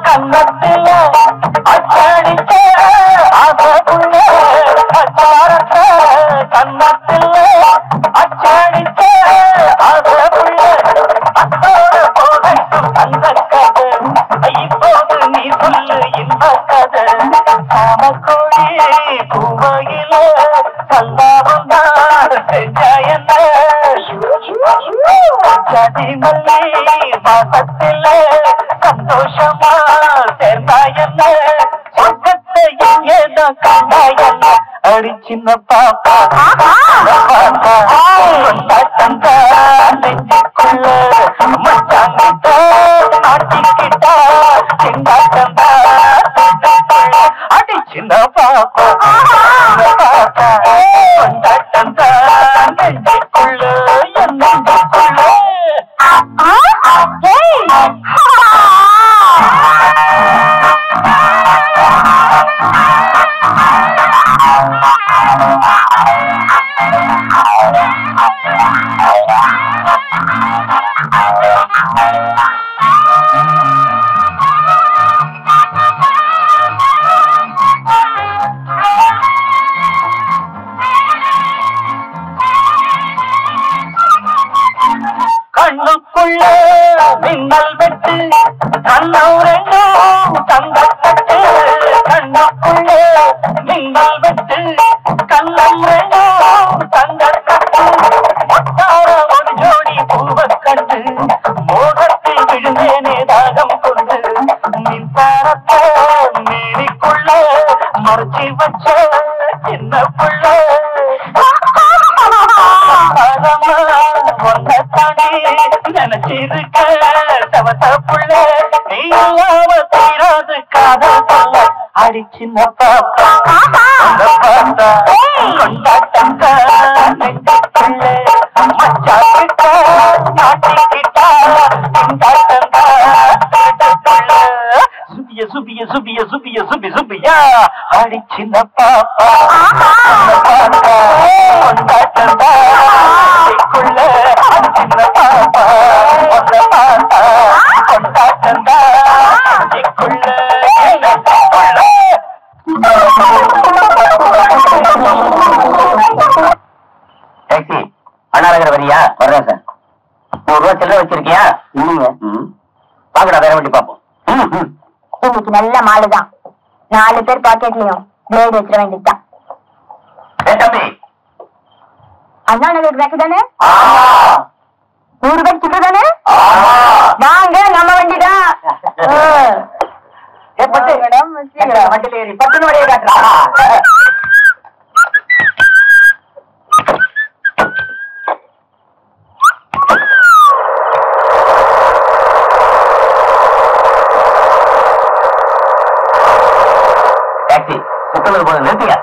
கண்ணத்தில அச்சடிச்ச ஆசைக்குள்ள. அச்சாரத்த கண்ணத்தில அச்சடிச்ச ஆசைக்குள்ள. அத்தோட போகட்டும் அந்த கதை, இப்போது நீ சொல்லு இந்த கதை. சாமக்கோழி பூவையில கல்லாவும் தான் செஞ்சா என்ன. சதி மல்லி வாசத்தில சந்தோஷமா சேர்ந்தா என்ன. சொர்க்கத்தையும் ஏதோ கண்டா என்ன. அடி சின்ன பாப்பா கொண்டாட்டா நெஞ்சுக்குள்ள. மச்சாங்கிட்ட மாட்டிக்கிட்டா சிந்தாட்டா. அடி சின்ன பாப்பா பாப்பா கொண்டாட்டா நெஞ்சுக்குள்ள. என் நெஞ்சுக்குள்ள. கண்ணுக்குள்ள மின்னல் வெட்டு கண்ணூரெங்கும் தங்கப்பட்டு. கண்ணுக்குள்ள மின்னல் வெட்டு கண்ணூரெங்கும் தங்கப்பட்டு. மொட்டார ஒரு ஜோடி பூவக் கண்டு மோகத்தில் விழுந்தேனே தாகம் கொண்டு. மின்சாரத்தை மேனிக்குள்ள மறைச்சி வச்ச சின்ன புள்ள. நினைச்சிருக்க தவத்த புள்ள. நீ இல்லாம தீராது காதல் சொல்ல. அடிச்சின்ன பாப்பா கொண்டாட்டங்க மச்சாக்கிட்ட நாட்டிக்கிட்டா கொண்டாட்டங்க சுபிய சுபிய சுபிய சுபிய சுபி சுபியா அடிச்சின்ன பாப்பா கொண்டாட்டங்க அடிச்சின்ன பாப்பா கொண்டாட்டங்க டாக்ஸி அண்ணாநகர் வரியா? வர்றேன் சார். 100 ரூபா சில்லறை வச்சிருக்கியா? இல்லைங்க. பாக்கடா, வேற வண்டி பாப்போம். இன்னைக்கு நல்ல மாலுதான். 4 பேர் பாக்கெட்லயும் பிளேடு வச்சிட வேண்டியதுதான். தம்பி, அண்ணா நகர் பேக்கு தானே? 100 ரூபாய் சில்லறை தானே? வாங்க, நம்ம வண்டிதான். வண்டியில ஏறி 10 வரைய காட்டுறா. டாக்ஸி சுத்தலுக்கு போது நிறுத்தியா?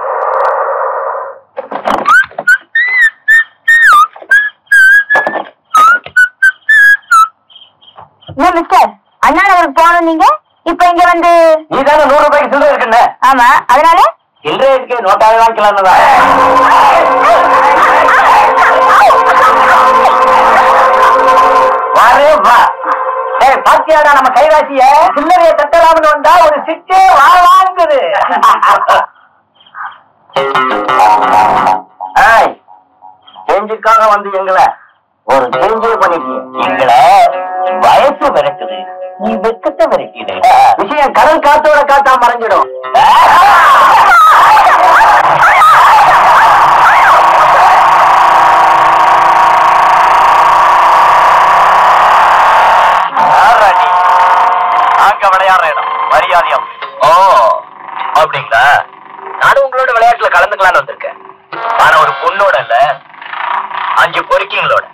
மிஸ்டர், அண்ணா நகருக்கு போகணும் நீங்க, இப்ப இங்க வந்து நீ தானே 100 ரூபாய்க்கு சில்லறை இருக்குன்னு? ஆமா, அதனால சில்லறை இருக்கு, நோட்டாவே வாங்கிக்கலாம்னு வாரே வா. பாத்தியாடா நம்ம கைவாசிய சில்லறைய தட்டலாம்னு வந்தா ஒரு சிட்டே வாங்குது. செஞ்சுக்காக வந்து எங்களை ஒரு செஞ்சு பண்ணிருக்கீங்க. எங்களை வயசு விரக்குது, நீ வெக்கத்தை விரக்கிடு. விஷயம் கடல் காத்தோட காத்தா மறைஞ்சிடும். நாங்க விளையாடுற இடம் மரியாதையா. ஓ அப்படிங்களா? நானும் உங்களோட விளையாட்டுல கலந்துக்கலான்னு வந்திருக்கேன். ஆனா ஒரு பொண்ணோட இல்ல, 5 பொறுக்கிங்களோட.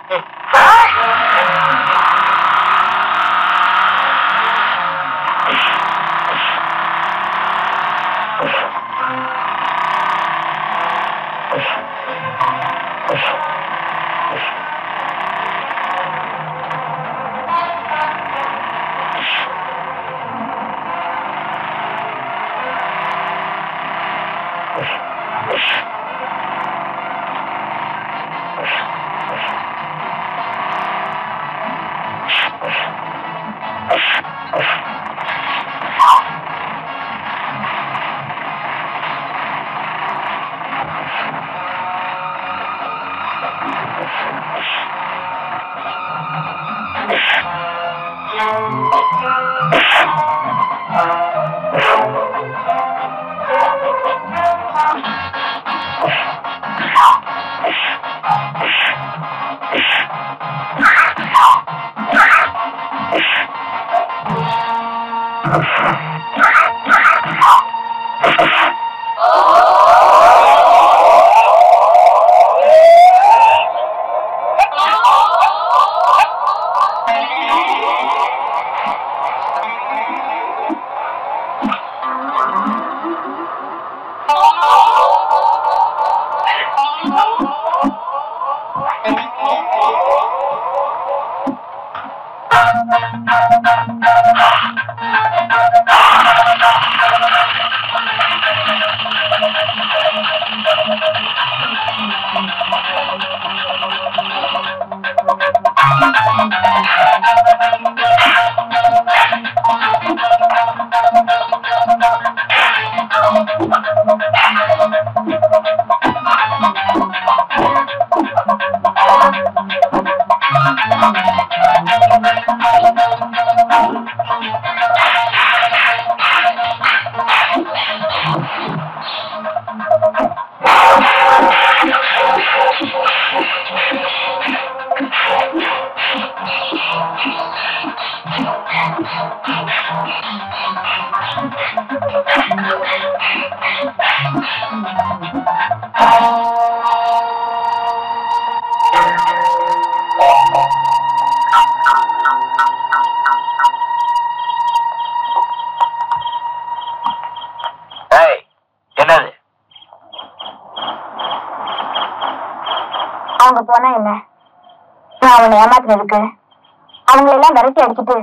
அவங்க போனா என்ன? நான் அவனை ஏமாத்தினதுக்கு அவங்களை எல்லாம் விரட்டி அடிச்சுட்டு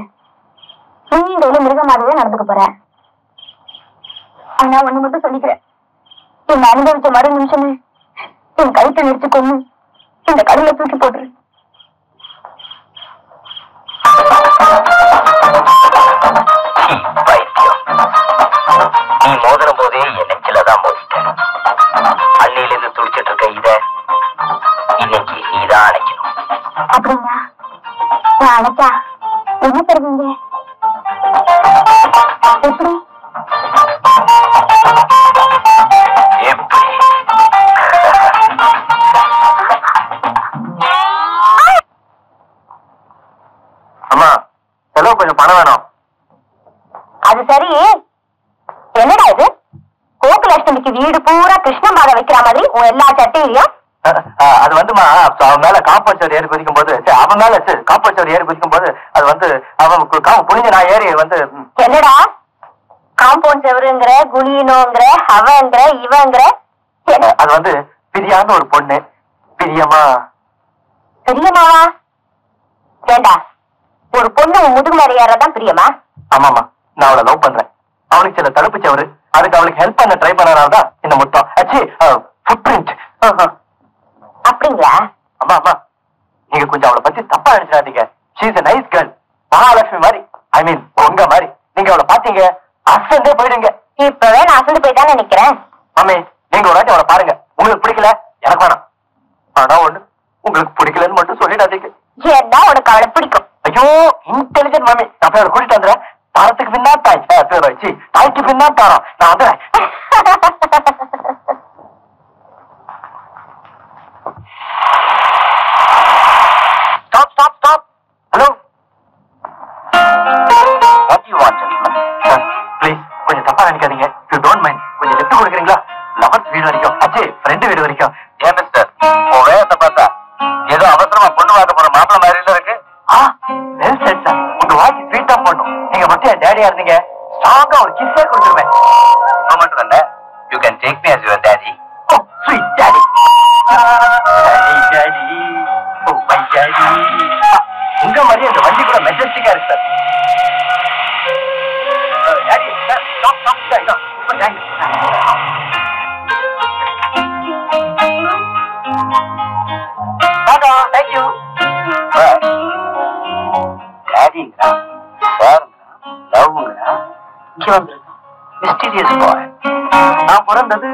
நீண்ட மிருக மாதிரியே நடந்துக்க போறேன். ஆனா ஒண்ணு மட்டும் சொல்லிக்கிறேன், என்ன அனுபவிச்ச மறு நிமிஷமே என் கழுத்தை நிறுத்தி கொண்டு இந்த கடலை தூக்கி போட்டுரு. நீ மோதின போதே என் நெஞ்சிலதான் மோதிட்டேன். அன்னையிலிருந்து துடிச்சிட்டு இருக்க இத இன்னைக்கு நீதான் அணைக்கணும். அப்படின்னா நான் அணைச்சா என்ன தருவீங்க? எப்படி? அம்மா, செலவு கொஞ்சம் பணம் வேணும். அது சரி, என்னடா இது? கோகுலட்சுமிக்கு வீடு பூரா கிருஷ்ணமாக வைக்கிற மாதிரி உன் எல்லா சட்டையிலையும். அது வந்துமா, அவன் மேல காம்பவுண்ட் ஏறி குதிக்கும் போது, அவன் மேல காம்பவுண்ட் ஏறி குதிக்கும் போது அது வந்து அவன் புரிஞ்சு நான் ஏறி வந்து. என்னடா காம்பவுண்ட் செவருங்கிற, குளியனோங்கிற, அவங்கிற, இவங்கிற? அது வந்து பிரியாம ஒரு பொண்ணு. பிரியமா? பிரியமாவா? ஏண்டா ஒரு பொண்ணு முதுகு மேல ஏறதான் பிரியமா? ஆமாமா, நான் அவளை லவ் பண்றேன். அவனுக்கு சில தடுப்பு சவரு, அதுக்கு அவளுக்கு ஹெல்ப் பண்ண ட்ரை பண்ணனால்தான் இந்த முத்தம். அப்படிங்களா? அம்மா அம்மா, நீங்க கொஞ்சம் அவளை பத்தி தப்பா நினைச்சாதீங்க. She is a nice girl. Mahalakshmi மாதிரி, ஐ மீன் உங்க மாதிரி. நீங்க அவளை பாத்தீங்க அசந்தே போயிடுங்க. இப்பவே நான் அசந்து போய்தான் நினைக்கிறேன். மாமி, நீங்க ஒரு வாட்டி அவளை பாருங்க. உங்களுக்கு பிடிக்கல, எனக்கு வேணாம். ஆனா ஒண்ணு, உங்களுக்கு பிடிக்கலன்னு மட்டும் சொல்லிடாதீங்க. ஏன்னா உனக்கு அவளை பிடிக்கும். ஐயோ, இன்டெலிஜென்ட் மாமி. நான் போய் அவளை கூட்டிட்டு வந்துடுறேன். தாரத்துக்கு பின்னா தாய், தாய்க்கு பின்னா தாரம். நான் வந்துடுறேன். Stop, stop, stop. Hello? What do you want, gentlemen? Sir, please, கொஞ்சம் தப்பா நினைக்காதீங்க. You don't mind. கொஞ்சம் லெஃப்ட் கொடுக்குறீங்களா? 11th வீடு வரைக்கும். அச்சே, ஃப்ரெண்டு வீடு வரைக்கும். ஏன் மிஸ்டர், உன் வேகத்தை பார்த்தா ஏதோ அவசரமா பொண்ணு பார்க்க போற மாப்பிள்ள மாதிரி இருக்கு. Well set sir. உங்க வாய்க்கு ஸ்வீட்டா போடணும். நீங்க மட்டும் என் டேடியா இருந்தீங்க, ஸ்ட்ராங்கா ஒரு கிஸ்ஸே கொடுத்துருவேன். மட்டும் இல்ல, you can take me as your daddy. Oh sweet daddy. Daddy oh my daddy. உங்க மாதிரி அந்த வண்டி கூட மெஜஸ்டிக்கா இருக்கு sir. Daddy sir, stop stop stop. ரொம்ப தேங்க்ஸ். Tata, thank you. டேடிங்கா சாருங்கா லவ்ங்கா இங்க வந்துருக்கா மிஸ்டீரியஸ் பாய். நான் பிறந்தது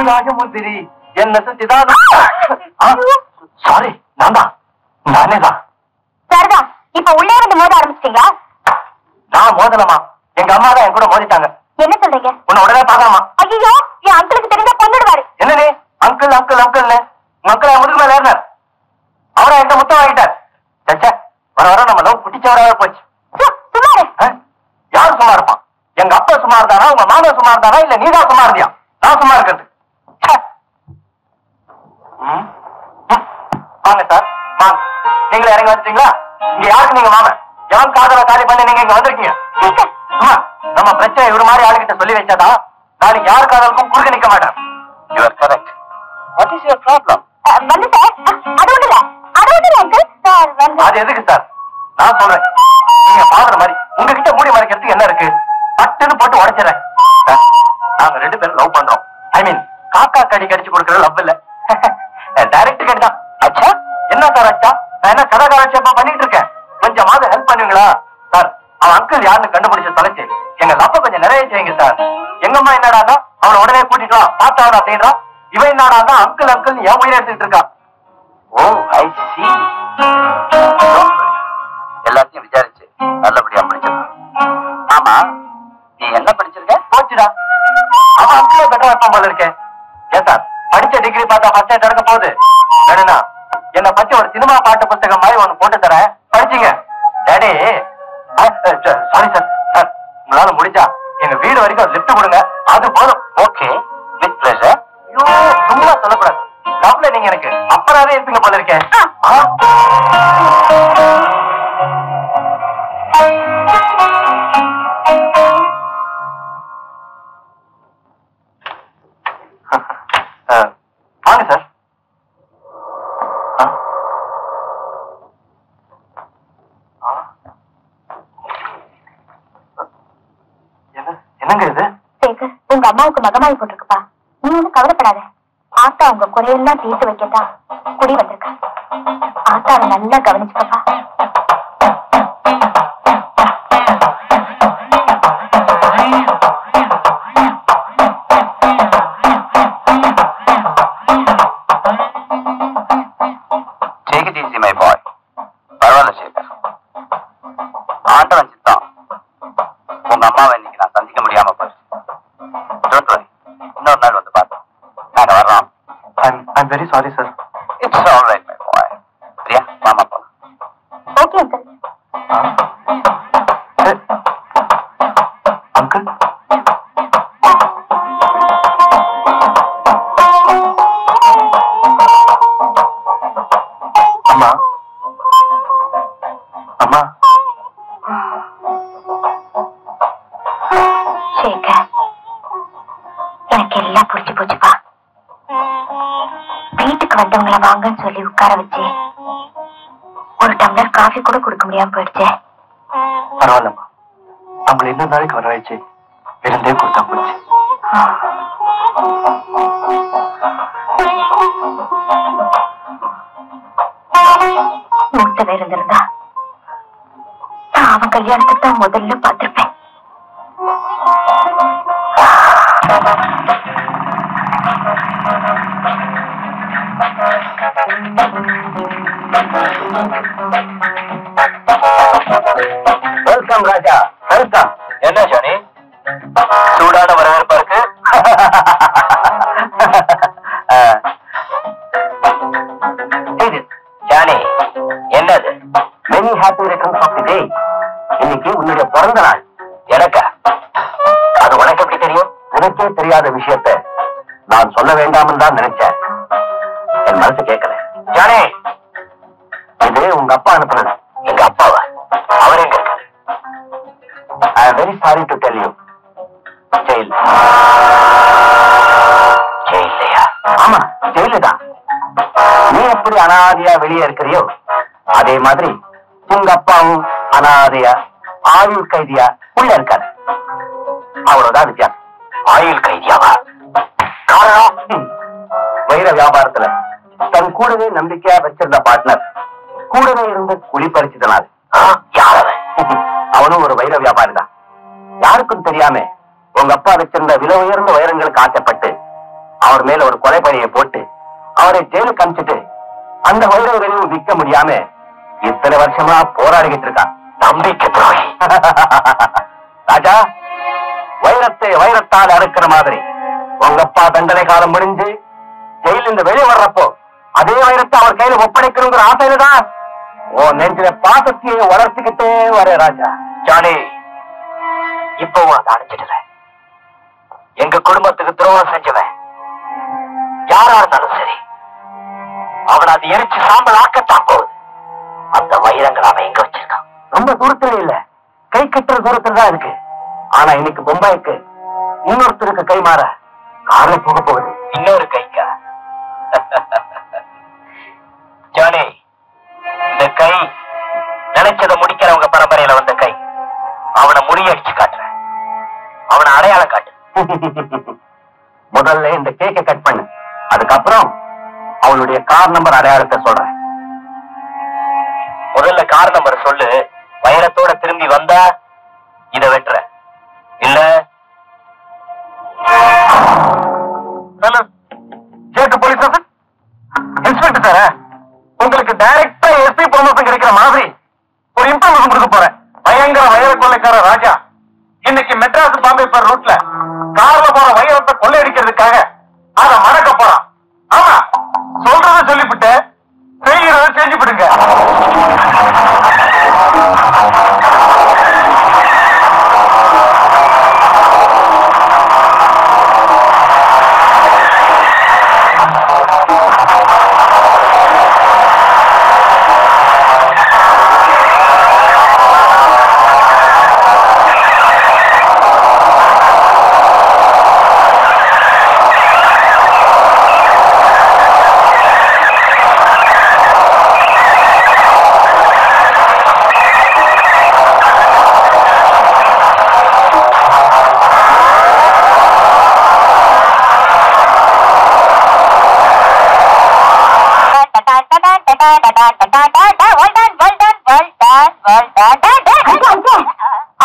ராஜமுந்திரி, என்ன செஞ்சுதான். சாரி, நானே தான். சரிதான், இப்ப உள்ளே வந்து மோத ஆரம்பிச்சிட்டீங்களா? நான் மோதலமா? எங்க அம்மா தான் என் கூட மோதிட்டாங்க. என்ன சொல்றீங்க? உன்னை உடனே பாக்கலாமா? ஐயோ, என் அங்கிளுக்கு தெரிஞ்சா கொண்டுடுவாரு. என்ன நீ அங்கிள் அங்கிள் அங்கிள்னு உங்க அங்கிள் என் முதுகு மேல ஏறினார். அவரை என்கிட்ட முத்தம் வாங்கிட்டார். சச்சா, வர வர நம்ம லவ் குட்டிச்சவராக போச்சு. சுமாரு யாரு சும்மா இருப்பான்? எங்க அப்பா சும்மா இருந்தாரா, உங்க மாமா சும்மா இருந்தாரா, இல்ல நீதான் சும்மா இருந்தியா? நான் சும்மா இருக்கிறது. வாங்க சார், வாங்க. நீங்களே இறங்கி வந்துட்டீங்களா? இங்க யாருக்கு நீங்க மாமன்? எவன் காதல காலி பண்ணி நீங்க இங்க வந்திருக்கீங்க? சும்மா நம்ம பிரச்சனை இவரு மாதிரி ஆளுகிட்ட சொல்லி வச்சாதான் நாளைக்கு யாரு காதலுக்கும் குறுக்க நிக்க மாட்டேன். You are correct. What is your problem? வந்து சார், அது ஒண்ணு இல்ல, அது ஒண்ணு இல்ல அங்கிள். சார் வந்து அது எதுக்கு சார்? நான் சொல்றேன், நீங்க பாக்குற மாதிரி உங்ககிட்ட மூடி மறைக்கிறதுக்கு என்ன இருக்கு? பட்டுன்னு போட்டு உடைச்சிடறேன். நாங்க 2 பேரும் லவ் பண்றோம். ஐ மீன் காக்கா கடி கடிச்சு கொடுக்கற லவ் இல்ல, டைரக்ட் கடி தான். அச்சா, என்ன சார் அச்சா? நான் என்ன சதாகாரட்சேப்பா பண்ணிட்டு இருக்கேன்? கொஞ்சமாவது ஹெல்ப் பண்ணுவீங்களா சார்? அவன் அங்கிள் யாருன்னு கண்டுபிடிச்சு தொலைச்சு எங்க லப்ப கொஞ்சம் நிறைய செய்யுங்க சார். எங்கம்மா என்னடா அவனை உடனே கூட்டிட்டு வா பாத்தாவா அப்படின்றா. இவன் என்னடா அங்கிள் அங்கிள் என் உயிரை எடுத்துக்கிட்டு இருக்கா. ஓ ஐ சி. எல்லாத்தையும் விசாரிச்சு நல்லபடியா படிச்சிருக்க. ஆமா, நீ என்ன படிச்சிருக்க? போச்சுடா, அவன் அங்கிளே பெட்டரா இருப்பான் போல இருக்கேன். ஏன் சார், படிச்ச டிகிரி பார்த்தா ஃபர்ஸ்ட் ரேங்க் எடுக்க போகுது. வேணும்னா என்னை பத்தி ஒரு சினிமா பாட்டு புத்தகம் மாதிரி ஒண்ணு போட்டு தரேன், படிச்சுங்க. Daddy sorry sir. சார், உங்களால முடிஞ்சா எங்க வீடு வரைக்கும் லிஃப்ட் கொடுங்க, அது போதும். Okay, with pleasure. ஐயோ, சும்மா சொல்லக்கூடாது. லவ்ல நீங்க எனக்கு அப்பறாவே இருப்பீங்க போல இருக்கேன். வாங்க சார். என்னங்க இது? சேகர், உங்க அம்மாவுக்கு மகமாயி போட்டிருக்குப்பா. நீ ஒன்னும் கவலைப்படாத. ஆத்தா உங்க குறையெல்லாம் தீர்த்து வைக்கத்தான் குடி வந்திருக்க. ஆத்தாவை நல்லா கவனிச்சுக்கப்பா. பரவாயில்ல சேகர், ஆண்டவன் சித்தம் உங்க அம்மாவை இன்னைக்கு நான் சந்திக்க முடியாம போச்சு. இன்னொரு நாள் வந்து பார்த்தோம். நாங்க வர்றோம். I'm very sorry sir. It's all right my boy. Priya, மாமா போலாம். Okay uncle. அங்கிள் அம்மா அம்மா. சேகர், எனக்கு எல்லாம் புரிஞ்சு போச்சுப்பா. வீட்டுக்கு வந்தவங்களை வாங்கன்னு சொல்லி உட்கார வச்சு ஒரு டம்ளர் காஃபி கூட கொடுக்க முடியாம போயிடுச்சு. பரவாயில்லம்மா, அவங்களை இன்னொரு நாளைக்கு வர வச்சு விருந்தே கொடுத்தா போச்சு. மூத்த வேறு இருந்திருந்தா நான் அவன் கல்யாணத்துக்கு தான் முதல்ல பார்த்திருப்பேன். Welcome Raja, welcome. என்ன ஜானி, சூடான வரவேற்பா இருக்கு. ஜானி, என்னது? Many happy returns of the day. இன்னைக்கு உன்னுடைய பிறந்த நாள். எனக்கா? அது உனக்கு எப்படி தெரியும்? உனக்கே தெரியாத விஷயத்தை நான் சொல்ல வேண்டாம்னு தான் நினைச்சேன். என் மனசு கேட்கல. ஜானி, இது உங்க அப்பா அனுப்புனது. எங்க அப்பாவா? அவர் எங்க இருக்காரு? I am very sorry to tell you. Jail. ஜெயிலையா? ஆமா, ஜெயிலு தான். நீ எப்படி அனாதையா வெளியே இருக்கிறியோ அதே மாதிரி உங்க அப்பாவும் அனாதையா ஆயுள் கைதியா உள்ள இருக்காரு. அவ்வளவுதான் வித்தியாசம். ஆயுள் கைதியாவா? காரணம், வைர வியாபாரத்துல தன் கூடவே நம்பிக்கையா வச்சிருந்த பார்ட்னர் கூடவே இருந்து குழி பறிச்சதுனால. அவனும் ஒரு வைர வியாபாரி தான். யாருக்கும் தெரியாம உங்க அப்பா வச்சிருந்த விலை உயர்ந்த வைரங்களுக்கு ஆசைப்பட்டு அவர் மேல ஒரு கொலை பழியை போட்டு அவரை ஜெயிலுக்கு அனுப்பிச்சிட்டு அந்த வைரங்களையும் விற்க முடியாம இத்தனை வருஷமா போராடிக்கிட்டு இருக்கான். நம்பிக்கை துரோகி. ராஜா, வைரத்தை வைரத்தால் அறுக்கிற மாதிரி உங்க அப்பா தண்டனை காலம் முடிஞ்சு ஜெயிலிருந்து வெளியே வர்றப்போ அதே வைரத்தை அவர் கையில ஒப்படைக்கணுங்கிற ஆசையில தான் உன் நெஞ்சில பாசத்தையே வளர்த்துக்கிட்டே வர ராஜா. ஜானி, இப்பவும் அதை அடைஞ்சிடல. எங்க குடும்பத்துக்கு துரோகம் செஞ்சவன் யாரா இருந்தாலும் சரி, அவன் அதை எரிச்சு சாம்பல் ஆக்கத்தான் போகுது. அந்த வைரங்கள் அவன் எங்க வச்சிருக்கான்? ரொம்ப தூரத்துல இல்ல, கை கட்டுற தூரத்துல தான் இருக்கு. ஆனா இன்னைக்கு பொம்பாய்க்கு இன்னொருத்தருக்கு கை மாற கார்ல போக போகுது. இன்னொரு கைக்கா? ஜானி, இந்த கை நினைச்சதை முடிக்கிறவங்க பரம்பரையில வந்த கை. அவனை முறியடிச்சு காட்டுறேன். அவனை அடையாளம் காட்டு. முதல்ல இந்த கேக்கை கட் பண்ணு, அதுக்கப்புறம் அவனுடைய கார் நம்பர் அடையாளத்தை சொல்றேன். முதல்ல கார் நம்பர் சொல்லு. வைரத்தோட திரும்பி வந்தா இத வெட்டுற, இல்ல போலீஸ் ஆபீஸ் இன்ஸ்பெக்டர் சார், உங்களுக்கு டைரக்டா எஸ்பி ப்ரமோஷன் கிடைக்கிற மாதிரி ஒரு இன்ஃபர்மேஷன் கொடுக்க போறேன். பயங்கர வைர கொள்ளைக்கார ராஜா இன்னைக்கு மெட்ராஸ் பாம்பே பர் ரூட்ல கார்ல போற வைரத்தை கொள்ளையடிக்கிறதுக்காக அதை மறக்க போறான். ஆமா, சொல்றத சொல்லிவிட்டு செய்கிறத செஞ்சு விடுங்க.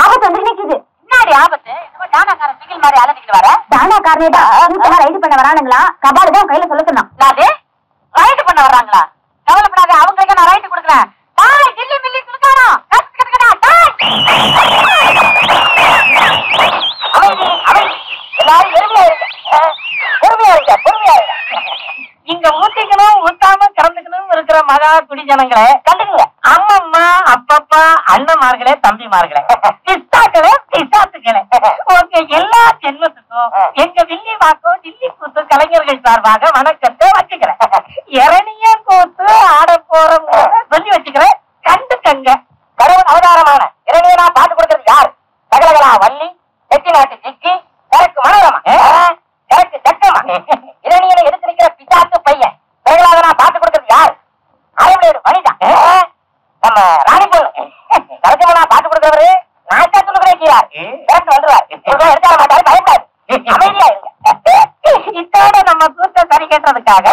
ஆபத்து வந்து நிக்குது. முன்னாடி ஆபத்து தானாக்கார சிங்கிள் மாதிரி அலஞ்சிக்கிட்டு வர தானாக்காரனே ரைடு பண்ண வரானுங்களா? கபாலு தான் கையில சொல்ல சொன்னான். நாது ரைடு பண்ண வர்றாங்களா? கவலைப்படாத, அவங்களுக்கு நான் ரைடு கொடுக்குறேன். டாய் டில்லி மில்லி குடுக்கறா கத்துக்கடா டாய். அமைதி அமைதி, எல்லாரும் பொறுமையா இருங்க. இங்க ஊத்திக்கணும் ஊத்தாம கறந்துக்கணும் இருக்கிற மகா குடிஜனங்களே கண்டுக்குங்க. அம்மம்மா அப்பப்பா அண்ணமார்களே தம்பிமார்களே பிஸ்தாக்களே பிசாத்துக்களே, உங்க எல்லா ஜென்மத்துக்கும் எங்க வில்லி வாக்கம் டில்லி கூத்து கலைஞர்கள் சார்பாக வணக்கத்தை வச்சுக்கிறேன். இறனிய கூத்து ஆட போறோம் சொல்லி வச்சுக்கிறேன். கண்டுக்கங்க. கடவுள் அவதாரமான இறனிய நான் பாட்டு கொடுக்கறது யார்? சகலகலா வள்ளி, செட்டி நாட்டு சிக்கி, எனக்கு மனோரமா, எனக்கு சக்கமா. இளநியனை எடுத்து நிக்கிற பிசாத்து பையன் பிறகுலாக நான் பாத்து கொடுக்கறது யார்? அரைவிட வனிதா, நம்ம ராணி பொண்ணு. கடைசியா நான் பாத்து கொடுக்கறவரு நாட்டா சொல்லுகிறார். வந்துருவார், எடுக்க மாட்டாரு, பயப்படாது. அமைதியா இருங்க. இத்தோட நம்ம கூட்ட சரி கேட்டதுக்காக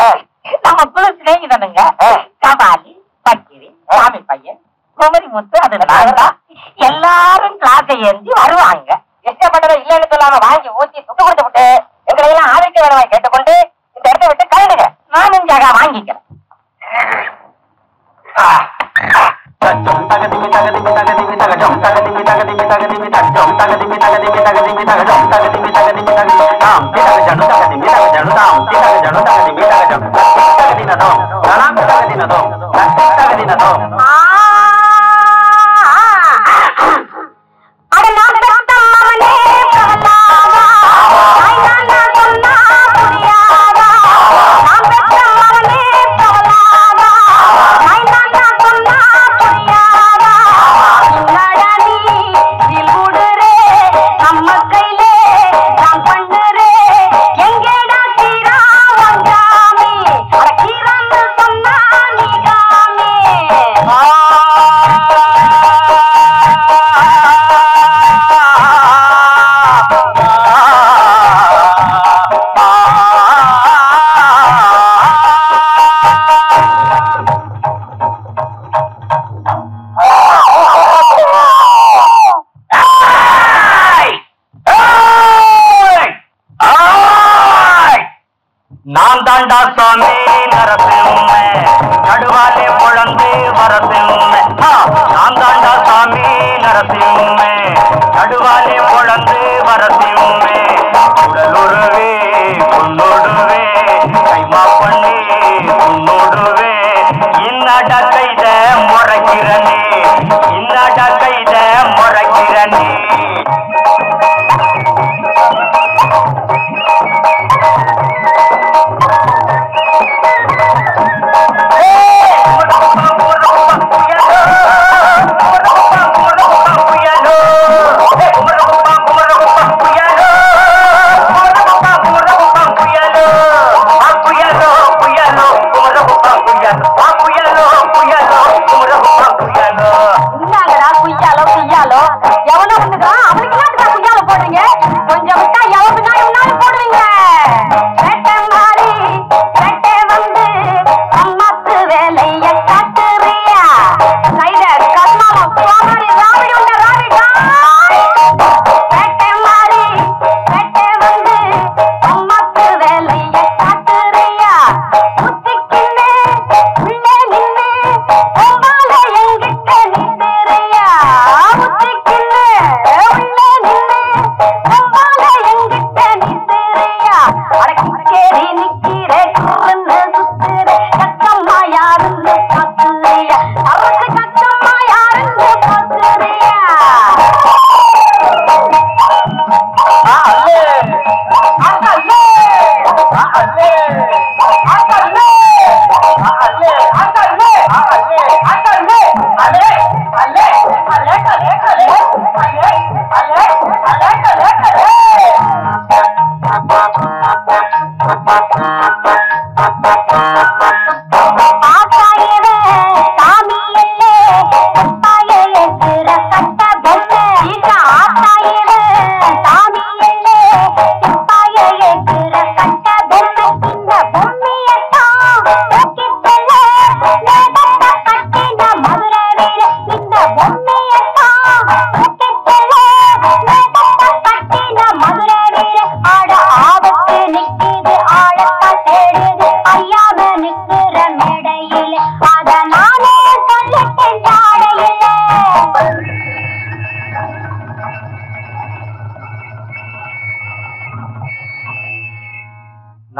நம்ம குழு சிநேகிதனுங்க கபாலி, பக்கிரி, சாமி பையன், குமரி முத்து, அதுல எல்லாரும் கிளாஸை ஏந்தி வருவாங்க. இஷ்டப்பட்டதை இல்லைன்னு சொல்லாம வாங்கி ஊத்தி துட்டு கொடுத்து விட்டு எங்களை எல்லாம் ஆதரிக்க வேணாம் கேட்டுக்கொண்டு இந்த இடத்தை விட்டு கலந்துங்க. நானும் ஜாகா வாங்கிக்கிறேன். நான் தாண்டா சாமி நரசிம்ம நடுவாலே குழந்தை வரசிம்ம. நான் தாண்டா சாமி நரசிம்ம நடுவாலே குழந்தை வரசிம்ம. உடலுருவே பொன்னோடுவே கைமா பண்ணி பொன்னோடுவே. இன்னட கைத முறைக்கிறனே, இன்னட கைத முறைக்கிறனே. உள்ள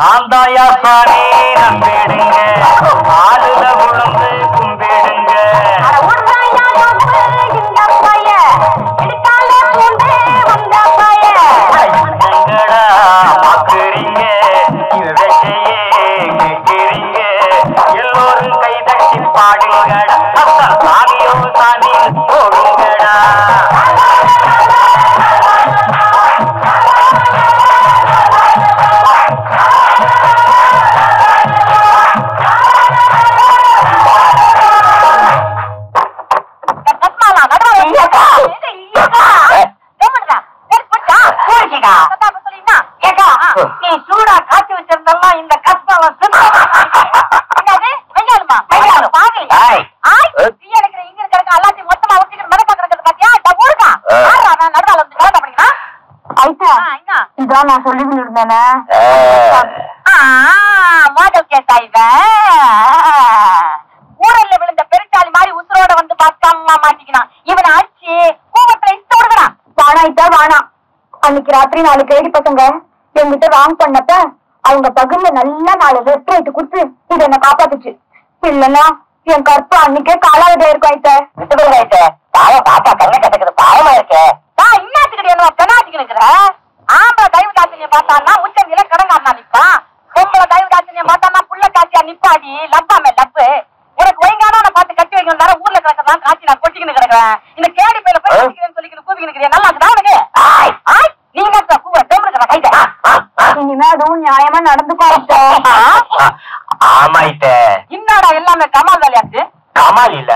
நான் தாயா சாமி நம்பிடுங்க, ஆளுல உழந்து கும்பிடுங்க. பாக்குறீங்க கேட்கிறீங்க, எல்லோரும் கைதட்டி பாடுங்கடா, சாமியோ சாமி போடுங்கடா. நீ சூடா காய்ச்சி வச்சிருந்தெல்லாம் இந்த கஷ்டம் இங்க இருக்க எல்லாத்தையும் மொத்தமா இதான் நான் சொல்லி இருந்தேனே மாடல் கேட்டா ஊரல்ல விழுந்த பெருச்சாலி மாதிரி உசுரோட வந்து பார்க்காம மாட்டிக்கிறான். இவனை அடிச்சு கூவத்துல இஷ்ட விடுகிறான். வானா இதா வானா. அன்னைக்கு ராத்திரி 4 கேடி பசங்க என்கிட்ட ராங் பண்ணப்ப அவங்க பகுல நல்லா 4 ரெட் ரைட்டு கொடுத்து இது என்ன காப்பாத்துச்சு. இல்லன்னா என் கற்பு அன்னைக்கே காலாவதியா இருக்கும். ஐட்ட விட்டுவிடுங்க ஐட்ட. பாப்பா கண்ணை கட்டக்குது, பாவமா இருக்கே. இன்னாச்சுக்கிட்டு என்ன பெண்ணாச்சுக்கு இருக்கிற ஆம்பளை தயவு தாட்சியம் பார்த்தான்னா உச்சந்தில கடங்காரனா நிப்பான். பொம்பளை தயவு தாட்சியம் பார்த்தான்னா புள்ள காட்சியா நிப்பாடி லப்பாமே லப்பு. உனக்கு ஒய்ங்கான பார்த்து கட்டி வைக்கணும் தர ஊர்ல கிடக்கிறதான் காட்சி நான் கொட்டிக்கின்னு கிடக்குறேன். இந்த கேடி பையில போய் சொல்லிக்கிட்டு கூவிக்கிட்டு நல்லா இருக்குதா உனக்கு? நீங்க இனிமே அதுவும் நியாயமா நடந்துக்கோ. ஆமாயிட்ட. இன்னாடா எல்லாமே கமால் வேலையாச்சு. கமால் இல்ல,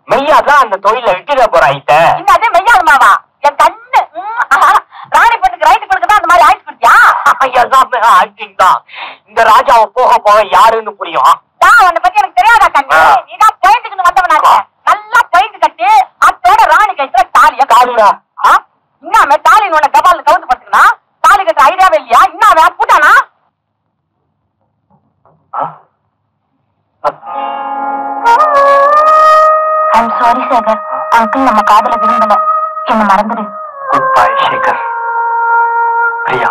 மெய்யாதான் அந்த தொழில விட்டுட போறாயிட்ட. இன்னதே மெய்யாதுமாவா? என் கண்ணு ராணி பொண்ணுக்கு ரைட்டு கொடுக்கதான் அந்த மாதிரி ஆயிட்டு கொடுத்தியா? எல்லாமே ஆக்டிங் தான். இந்த ராஜாவை போக போக யாருன்னு புரியும். உன்னை பத்தி எனக்கு தெரியாதா கண்ணு? நீதான் பாயிண்ட்டுக்கு வந்தவனாங்க. நல்லா பாயிண்ட் கட்டி அத்தோட ராணி கைத்துல தாலியா காலிடா. இன்னாமே தாலி உன்னை கபால கவுந்து படுத்துக்கணும். தாலி கட்டுற ஐடியாவே இல்லையா? இன்னாவே பூட்டானா? I'm sorry Sekhar. அங்கிள் நம்ம காதல விரும்பல. என்ன மறந்துடு. Good bye Sekhar. பிரியா.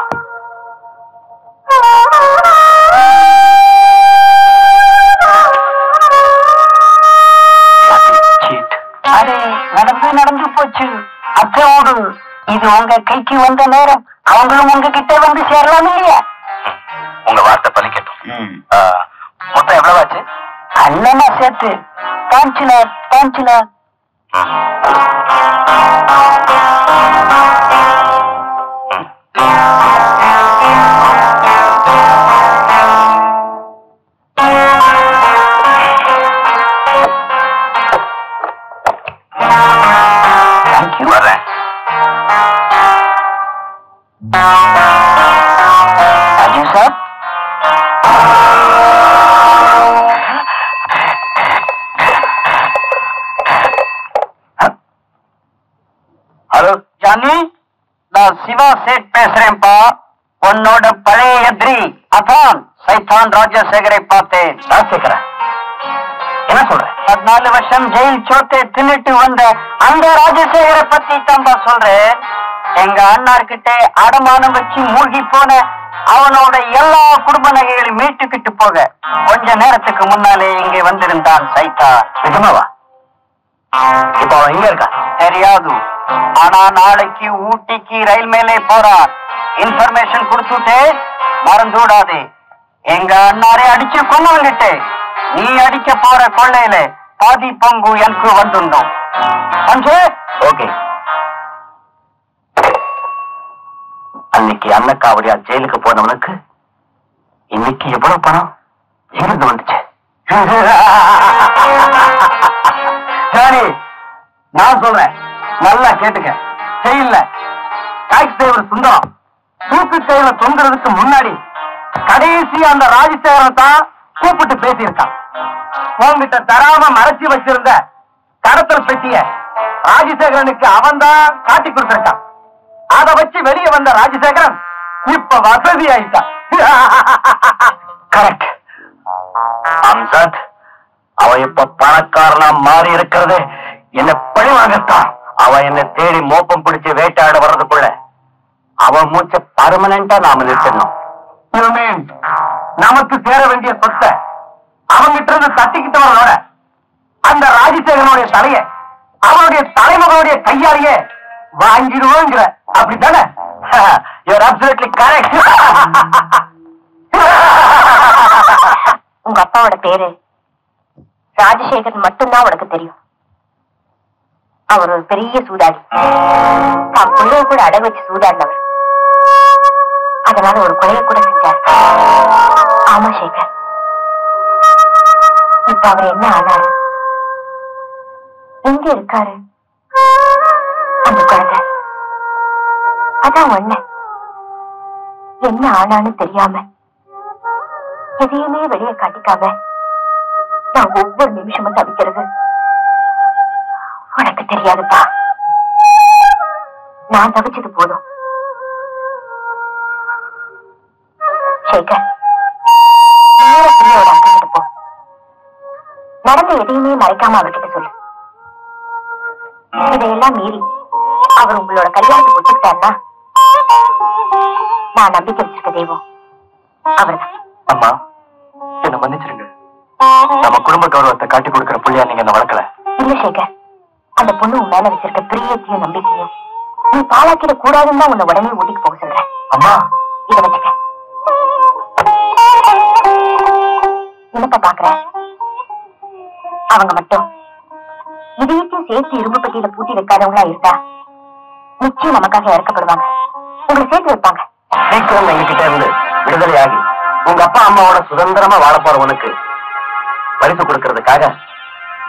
அது நடந்து போச்சு. அத்தையோடு இது உங்க கைக்கு வந்த நேரம். அவங்களும் உங்ககிட்ட வந்து சேரலாம் இல்லையா? உங்க வார்த்தை பலிக்கட்டும். மொத்தம் எவ்வளவு ஆச்சு? அண்ணனா சேர்த்து காஞ்சினா வரேன். சார் ஹலோ ஜானி, நான் சிவா சேட் பேசுறேன்ப்பா. உன்னோட பழைய எதிரி அதான் சைத்தான் ராஜசேகரை பார்த்தேன். ராஜசேகரா? என்ன சொல்ற? 14 வருஷம் ஜெயில் சோத்தை தின்னுட்டு வந்த அந்த ராஜசேகரை பத்தி தான்பா சொல்றேன். எங்க அண்ணார்கிட்ட அடமானம் வச்சு மூழ்கி போன அவனோட எல்லா குடும்ப நகைகளையும் மீட்டுக்கிட்டு போக கொஞ்ச நேரத்துக்கு முன்னாலே இங்கே வந்திருந்தான் சைத்தான். நிஜமாவா? இப்ப அவன் எங்க இருக்கா? தெரியாது. ஆனா நாளைக்கு ஊட்டிக்கு ரயில் மேலே போறான். இன்ஃபர்மேஷன் கொடுத்துட்டு மறந்து விடாதே. எங்க அண்ணாரே அடிச்சு கொண்டு நீ அடிக்க போற கொள்ளையில பாதி பங்கு எனக்கு வந்துடணும். ஓகே. அன்னைக்கு அன்னக்காவடியா ஜெயிலுக்கு போனவனுக்கு இன்னைக்கு எவ்வளவு பணம் எங்கிருந்து வந்துச்சு? சரி, நான் சொல்றேன், நல்லா கேட்டுக்க. ஜெயில டாக்ஸ் டிரைவர் சுந்தரம் தூக்கு கையில தொங்குறதுக்கு முன்னாடி கடைசி அந்த ராஜசேகரன் தான் கூப்பிட்டு பேசியிருக்கான். உங்ககிட்ட தராம மறைச்சு வச்சிருந்த கடத்தல் பெட்டிய ராஜசேகரனுக்கு அவன் தான் காட்டி கொடுத்திருக்கான். அதை வச்சு வெளியே வந்த ராஜசேகரன் இப்ப வசதி ஆயிட்டான். கரெக்ட். அம்சத், அவன் இப்ப பணக்காரனா மாறி இருக்கிறது என்ன பழி வாங்கத்தான். அவன் என்ன தேடி மோப்பம் பிடிச்சு வேட்டாட வர்றதுக்குள்ள அவன் மூச்ச பர்மனண்டா நாம நிறுத்தணும். நமக்கு சேர வேண்டிய சொத்தை அவங்கிட்ட இருந்து தட்டிக்கிட்டவனோட அந்த ராஜசேகரனுடைய தலைய அவனுடைய தலைமகனுடைய கையாலேயே வாங்கிடுவோங்கிற அப்படித்தானே? You're absolutely correct. உங்க அப்பாவோட பேரு ராஜசேகரன் மட்டும்தான் உனக்கு தெரியும். அவர் ஒரு பெரிய சூதாடி. தான் பிள்ளைய கூட அடை வச்சு சூதாடினவர். அதனால ஒரு கொலையை கூட செஞ்சார். ஆமா சேகர், இப்ப அவர் என்ன ஆனாரு, எங்க இருக்காரு? அந்த குழந்தை அதான் ஒண்ணு என்ன ஆனான்னு தெரியாம எதையுமே வெளியே காட்டிக்காம நான் ஒவ்வொரு நிமிஷமும் தவிக்கிறது உனக்கு தெரியாதுப்பா. நான் தவிச்சது போதும். சேகர், பிள்ளையோட அங்கிட்டு போ. நடந்த எதையுமே மறைக்காம அவர்கிட்ட சொல்லு. இதையெல்லாம் மீறி அவர் உங்களோட கல்யாணத்துக்கு ஒத்துக்கிட்டாருன்னா நான் நம்பிக்கை வச்சிருக்க தெய்வம் அவர்தான். அம்மா, என்ன மன்னிச்சிருங்க. நம்ம குடும்ப கௌரவத்தை காட்டி கொடுக்கிற புள்ளியா நீங்க என்ன வளர்க்கல. இல்ல சேகர், அந்த பொண்ணு உன் மேல வச்சிருக்க பிரியத்தையும் நம்பிக்கையும் நீ பாழாக்கிட கூடாதுன்னு தான் உன்னை உடனே ஊட்டிக்கு போக சொல்றேன். அம்மா, இத வச்சுக்க. என்னப்பா பாக்குற? அவங்க மட்டும் இதயத்தையும் சேர்த்து இரும்பு பெட்டியில பூட்டி வைக்காதவங்களா இருந்தா நிச்சயம் நமக்காக இறக்கப்படுவாங்க. உங்களை சேர்த்து வைப்பாங்க. சீக்கிரம் எங்ககிட்ட இருந்து விடுதலை ஆகி உங்க அப்பா அம்மாவோட சுதந்திரமா வாழ போற உனக்கு பரிசு கொடுக்கறதுக்காக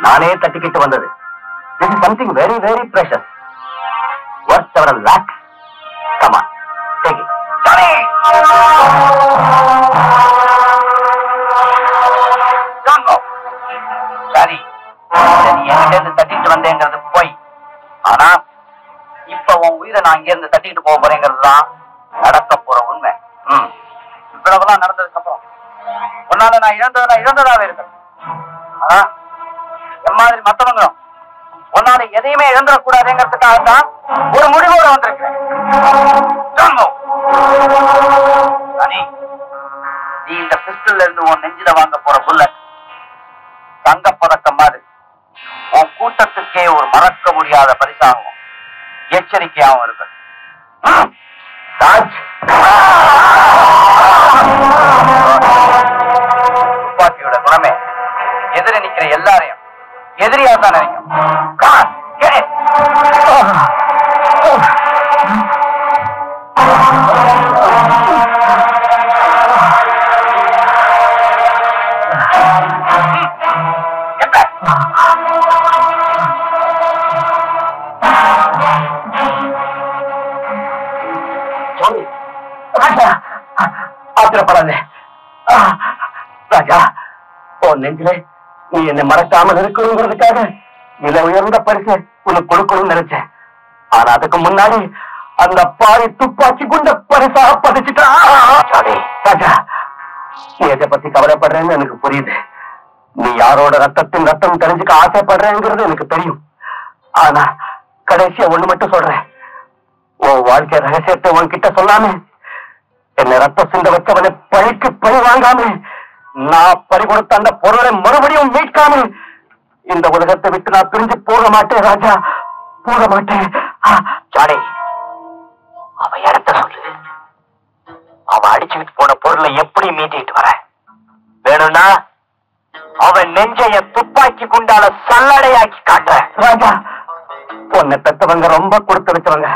நானே தட்டிக்கிட்டு வந்தது. This is something very, very precious. Worth several lakhs. Come on, take it. Johnny! Don't go. Sorry. நீ என்கிட்ட இருந்து தட்டிட்டு வந்தேங்கிறது போய். ஆனா இப்ப உன் உயிரை நான் இங்க இருந்து தட்டிட்டு போக போறேங்கிறதுதான் நடக்க போற உண்மை. இவ்வளவுதான் நடந்ததுக்கு அப்புறம் உன்னால நான் இழந்ததாவே இருக்கேன். ஆனா என் மாதிரி மத்தவங்களும் உன்னால எதையுமே இழந்துடக்கூடாதுங்கிறதுக்காக தான் ஒரு முடிவோட வந்திருக்கேன். நீ இந்த பிஸ்டல்ல இருந்து உன் நெஞ்சில வாங்க போற புல்லட் தங்க பதக்கம் மாதிரி உன் கூட்டத்துக்கே ஒரு மறக்க முடியாத பரிசாகவும் எச்சரிக்கையாகவும் இருக்கு. துப்பாக்கியோட குணமே எதிர நிக்கிற எல்லாரையும் எதிரியா தான் நினைக்கும். ஆத்திரப்படாத ராஜா. உன் நெஞ்சில நீ என்னை மறக்காமல் இருக்கணுங்கிறதுக்காக விலை உயர்ந்த பரிசு உனக்கு கொடுக்கணும்னு நினைச்சேன். ஆனா அதுக்கு முன்னாடி அந்த பாரி துப்பாக்கி குண்ட பரிசாக பதிச்சுட்டா. ராஜா, நீ எதை பத்தி கவலைப்படுறேன்னு எனக்கு புரியுது. நீ யாரோட ரத்தத்தின் ரத்தம் தெரிஞ்சுக்க ஆசைப்படுறேங்கிறது எனக்கு தெரியும். ஆனா கடைசியா ஒண்ணு மட்டும் சொல்றேன். உன் வாழ்க்கை ரகசியத்தை உன்கிட்ட சொல்லாம என்னை ரத்த சிந்த வச்சவனை பழிக்கு பழி வாங்காம நான் பறி கொடுத்த அந்த பொருளை மறுபடியும் மீட்காம இந்த உலகத்தை விட்டு நான் பிரிஞ்சு போக மாட்டேன் ராஜா, போக மாட்டேன். ஜானி, அவன் இடத்த சொல்லு. அவன் அடிச்சுக்கிட்டு போன பொருளை எப்படி மீட்டிட்டு வர வேணும்னா அவன் நெஞ்சைய துப்பாக்கி குண்டால சல்லடையாக்கி காட்டுற. ராஜா, உன்னை பெத்தவங்க ரொம்ப கொடுத்து வச்சவங்க.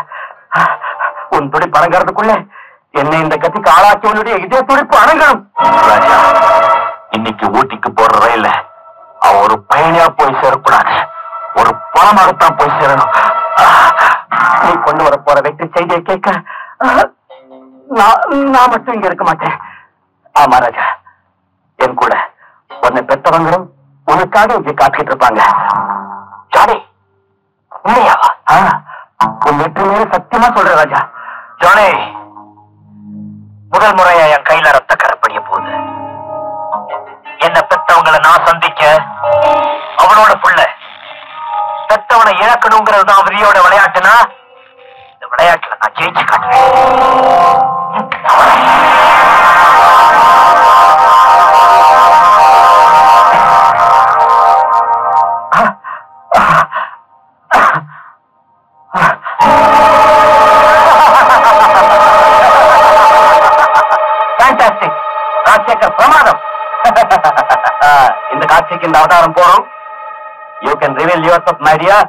உன் துடிப்பு அடங்கிறதுக்குள்ள என்னை இந்த கத்திக்கு ஆளாக்கியவனுடைய இதே துடிப்பு அடங்கணும். ராஜா, இன்னைக்கு ஊட்டிக்கு போற ரயில்ல அவன் ஒரு பயணியா போய் சேரக்கூடாது, ஒரு பணமாகத்தான் போய் சேரணும். நீ கொண்டு வர போற வெற்றி செய்தியை கேட்க நான் மட்டும் இங்க இருக்க மாட்டேன். ஆமா ராஜா, என் கூட உன்னை பெத்தவங்களும் உனக்காக இங்க காத்துக்கிட்டு இருப்பாங்க. ஜானி, உண்மையாவா? உன் வெற்றி மேல சத்தியமா சொல்ற ராஜா. ஜானி, முதல் முறையா என் கையில ரத்த கரப்படிய போகுது. என்ன பெத்தவங்களை நான் சந்திக்க அவனோட புள்ள பெத்தவனை இழக்கணுங்கிறது தான் விரியோட விளையாட்டுனா இந்த விளையாட்டுல நான் ஜெயிச்சு காட்டுறேன். இந்த அவதாரம் போறோம். You can reveal yourself my dear.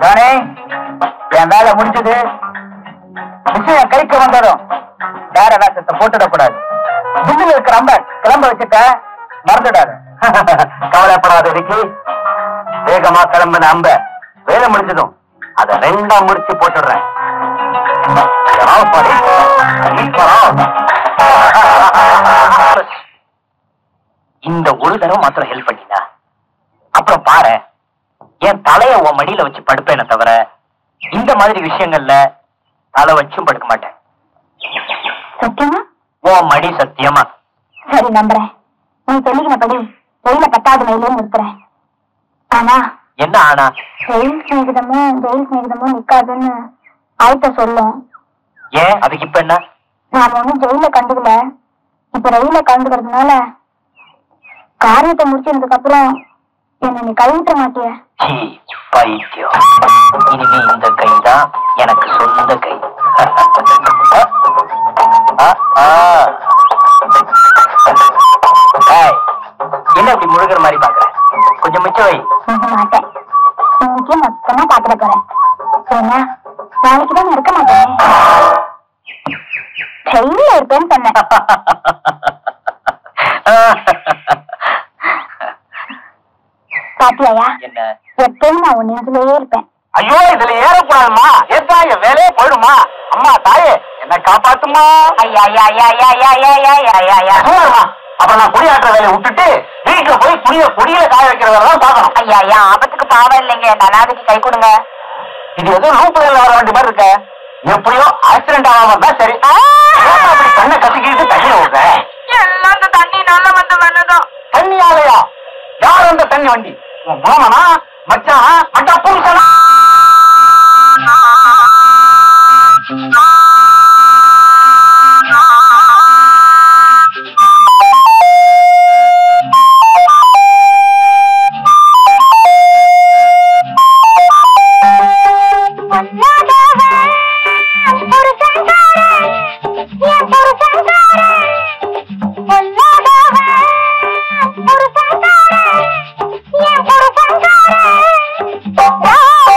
Johnny, என் வேலை முடிஞ்சது. விஷயம் கைக்கு வந்ததும் வேற வேஷத்தை போட்டுடக்கூடாது. பில்லில் இருக்கிற அம்ப கிளம்ப வச்சுட்ட, மறந்துடாது. கவலைப்படாத விக்கி. வேகமா கிளம்பின அம்ப வேலை முடிஞ்சதும் அதை 2ஆ முடிச்சு போட்டுடுறேன். இந்த ஒரு தடவை மாத்திரம் ஹெல்ப் பண்ணினா அப்புறம் பாரு, என் தலைய உன் மடியில வச்சு படுப்பேன தவிர இந்த மாதிரி விஷயங்கள்ல தலை வச்சும் படுக்க மாட்டேன். சத்தியமா? உன் மடி சத்தியமா. சரி, நம்புறேன். நீ சொல்லிக்கினபடி வெயில 10வது மைலே நிறுத்துறேன். ஆனா என்ன ஆனா? ஜெயில் சிநேகிதமும் நிக்காதுன்னு ஆயத்த சொல்லும். ஏன் அதுக்கு இப்ப என்ன? நாம ஒண்ணும் ஜெயில கண்டுக்கல. இப்ப ரயில கண்டுக்கிறதுனால காரியத்தை முடிச்சதுக்கு அப்புறம் என்ன நீ கைவிட்ட மாட்டிய? பைத்தியம். இனிமே இந்த கைதான் எனக்கு சொந்த கை. என்ன இப்படி முழுகிற மாதிரி பாக்குறேன்? கொஞ்சம் மிச்சம் வை. மாட்டேன். இன்னைக்கு மொத்தமா பாத்துட போறேன். ஏன்னா நாளைக்குதான் இருக்க மாட்டேன். ஜெயில இருப்பேன்னு சொன்னேன். பாத்தியாயா? என்ன? எப்பயும் நான் உன் நெஞ்சிலேயே இருப்பேன். ஐயோ, இதுல ஏறக்கூடாதுமா. ஏத்தா என் வேலையே போயிடுமா. அம்மா தாயே, என்ன காப்பாத்துமா. அப்புறம் நான் குடியாற்ற வேலையை விட்டுட்டு வீட்டுல போய் குடியில காய வைக்கிற வேலை தான் பார்க்கணும். ஐயா, ஆபத்துக்கு பாவம் இல்லைங்க. நல்லாதுக்கு கை கொடுங்க. இது எதுவும் ரூபாயில வர வேண்டிய மாதிரி இருக்க. எப்படியோ ஆக்சிடென்ட் ஆகாம இருந்தா சரி. அப்படி கண்ணை கத்திக்கிட்டு தண்ணி விடுற. எல்லாம் இந்த தண்ணி நல்ல வந்து வரதும். தண்ணி ஆலையா? யார் அந்த தண்ணி வண்டி? உன் மாமனா, மச்சான், அட்டா புருஷனா? Oh!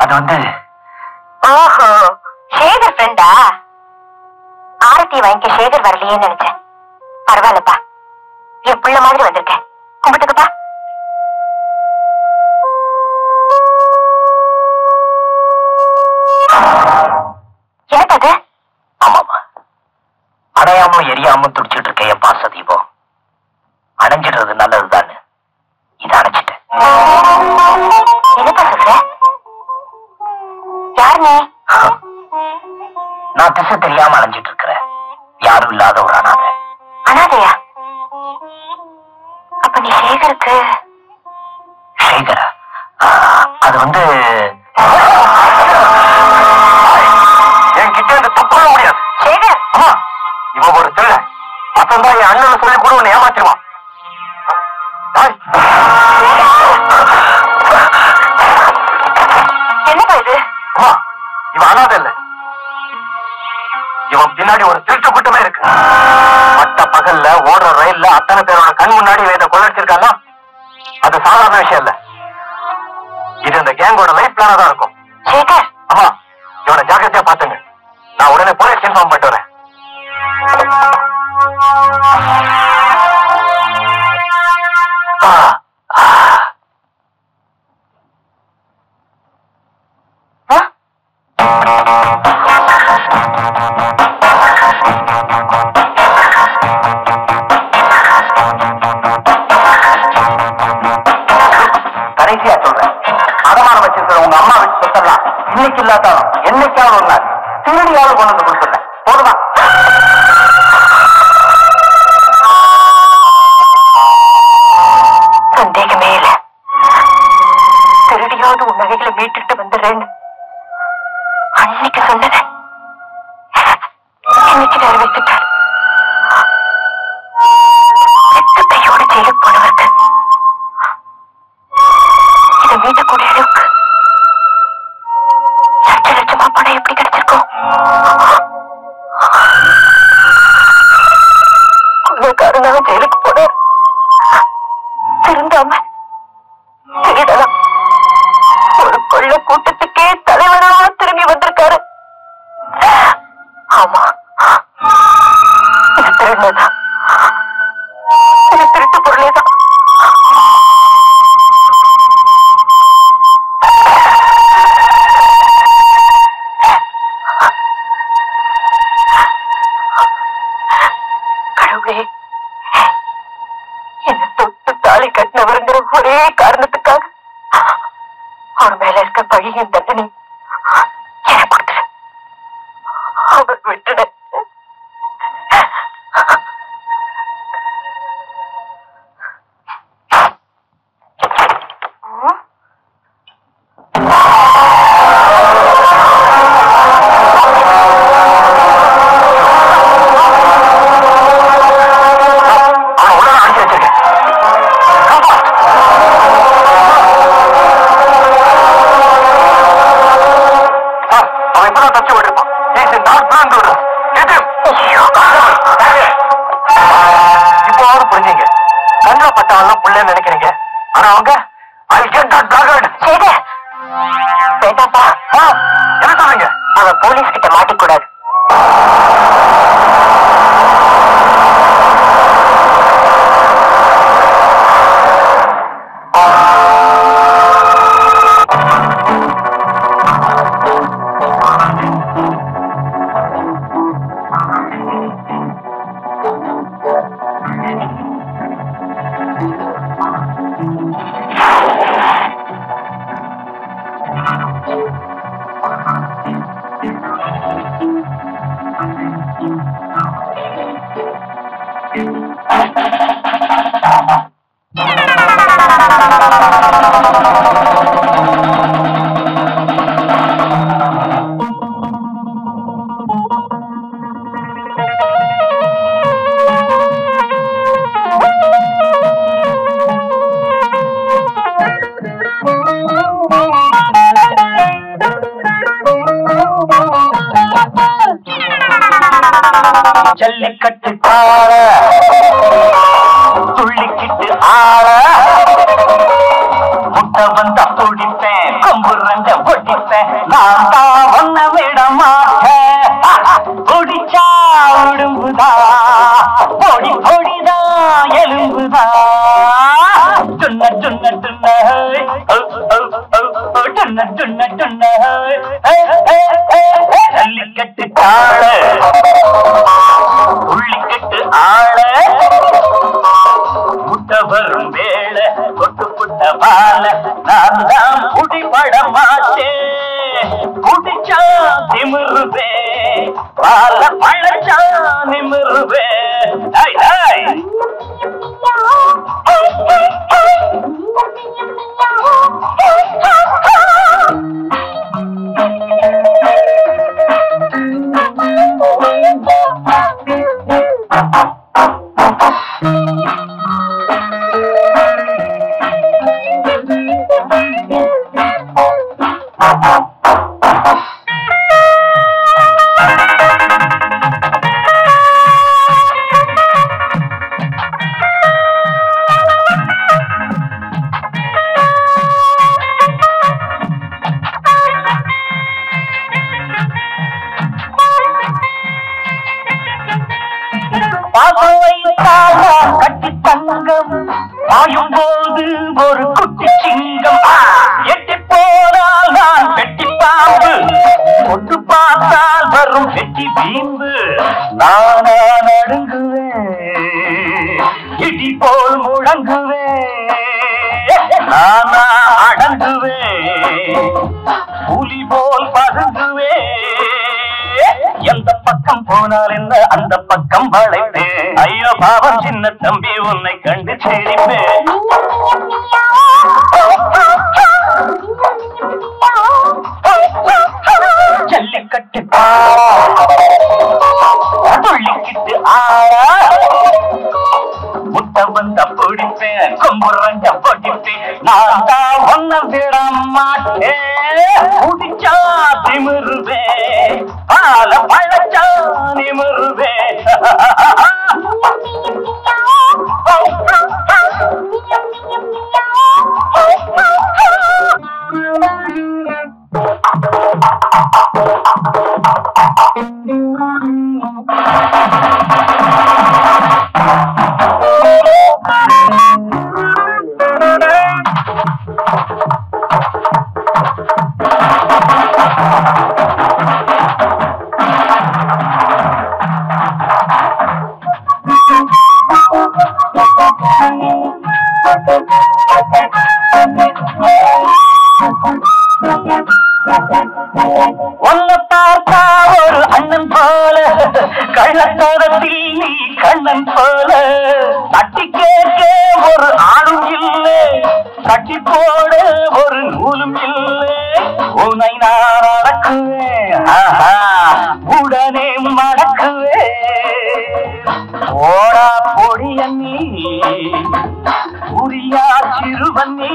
அது வந்து ஓஹோ, சேகர் ஃப்ரெண்டா? ஆரத்தி வாங்கிக்க சேகர் வரலையேன்னு நினைச்சேன். பரவாயில்லப்பா, என் பிள்ளை மாதிரி வந்திருக்கேன். கும்பிட்டுக்கப்பா. ஏட்டது? ஆமாமா, அடையாம எரியாம துடிச்சிட்டு இருக்க என் பாச தீபம் அணைஞ்சிடுறது நல்லதுதான்னு இதை அணைச்சிட்டேன். என்னப்பா சொல்ற? யார் நீ? நான் திசை தெரியாம அலைஞ்சிட்டு இருக்கிறேன். யாரும் இல்லாத ஒரு அனாதை. அனாதையா? அப்ப நீ சேகருக்கு? சேகரா? அது வந்து என்கிட்ட இருந்து தப்பாக முடியாது. சேகர், அம்மா, இவன் ஒரு திருட. அசந்தா என் அண்ணன் சொல்லி கூட உன்னை ஏமாத்திருவான். என்னப்பா இது? அம்மா, இவன் அனாதை இல்ல. இவன் பின்னாடி ஒரு திருட்டு கூட்டமே இருக்கு. பட்ட பகல்ல ஓடுற ரயில்ல அத்தனை பேரோட கண் முன்னாடி இதை கொள்ளடிச்சிருக்காங்க. அது சாதாரண விஷயம் இல்ல. இது இந்த கேங்கோட லைஃப் பிளானா தான் இருக்கும். சேகர், அம்மா, இவனை ஜாக்கிரதையா பாத்துங்க. நான் உடனே போலீஸ் இன்ஃபார்ம் பண்ணிட்டு வரேன். கடைசியா சொல்றேன், அடமானம் வச்சிருக்கிற உங்க அம்மா வச்சு சொத்தலாம் இன்னைக்கு இல்லாதாலும் என்னைக்காவது ஒரு நாள் திருடியாவது கொண்டு வந்து கொடுத்துட்டேன். போதுமா? சந்தேகமே இல்ல. திருடியாவது உன் நகைகளை மீட்டுட்டு வந்துடுறேன்னு அன்னைக்கு சொன்னத இன்னைக்கு நிறைவேற்றிட்டார். எட்டு கையோட ஜெயிலுக்கு போனவருக்கு இதை மீட்டக்கூடிய அளவுக்கு லட்ச லட்சமா பணம் எப்படி கிடைச்சிருக்கும்? கொள்ளைக்காரனாக ஜெயிலுக்கு போனார். திருந்தாம திருடலாம் ஒரு கொள்ள கூட்டத்துக்கே தலைவராக திரும்பி வந்திருக்காரு. ஆமா, இது திருடுனதான். இது திருட்டு பொருளேதான். கடவுளே, என்ன தொட்டு தாலி கட்டினவருங்கிற ஒரே காரணத்துக்காக அவர் மேல இருக்க பழியின் தண்டனை எனக்கு கொடுத்துரு. அவர் விட்டுட. இப்போவாவது புரிஞ்சீங்க. கண்ணுல பட்டவெல்லாம் புள்ள நினைக்கிறீங்க. ஆனா அவங்க வேண்டாப்பா, என்ன சொல்றீங்க? அவன் போலீஸ் கிட்ட மாட்டிக்கூடாது. ஜல்லிக்கட்டு கால துள்ளிக்கிட்டு ஆள முட்டை வந்தா துடிப்பேன் கொம்பு ரெண்ட ஒட்டிப்பேன் நான் தான் ஒன்ன விட மாட்டேன் ஒடிச்சா உடும்புதா பொடி பொடிதான் எலும்புதா துண்ண துண்ண துண்ண துண்ண துண்ண துண்ண ஜல்லிக்கட்டு கால உள்ளிக்கட்டு ஆள முட்டை வரும் வேளை கொட்டு புட்ட வாழ நான் தான் குடிபட மாட்டேன் குடிச்சா நிமிருவே வாழ பழச்சா நிமிருவே கட்டி தங்கம் பாயும் போது ஒரு குட்டி சிங்கம் எட்டி போனால் நான் வெட்டி பாம்பு ஒட்டு பார்த்தால் வரும் வெட்டி பீம்பு நானா நடுங்குவேன் இடி போல் முழங்குவேன் நானா அடங்குவேன் புலி போல் பதுங்குவேன் எந்த பக்கம் போனால் என்ன அந்த பக்கம் வளைப்பேன் ஐயோ பாவம் சின்ன தம்பி உன்னை கண்டு சிரிப்பேன் ஜல்லிக்கட்டு துள்ளிக்கிட்டு முட்டை வந்த பிடிப்பேன் கொம்பு ரெண்ட பொடிப்பேன் நான் தான் ஒன்ன விட மாட்டேன் குடிச்சா திமிருவே பால பழச்சா நிமிருவே ஒன்ன பார்த்தா ஒரு அண்ணன் போல கள்ளத்தோரத்தில் நீ கண்ணன் போல தட்டி கேட்க ஒரு ஆளும் இல்லை கட்டி போட ஒரு நூலும் இல்லை உன்னை நான் அடக்குவேன் உடனே மடக்குவேன் ஓடா பொடிய நீ உரியா சிறுவன்னி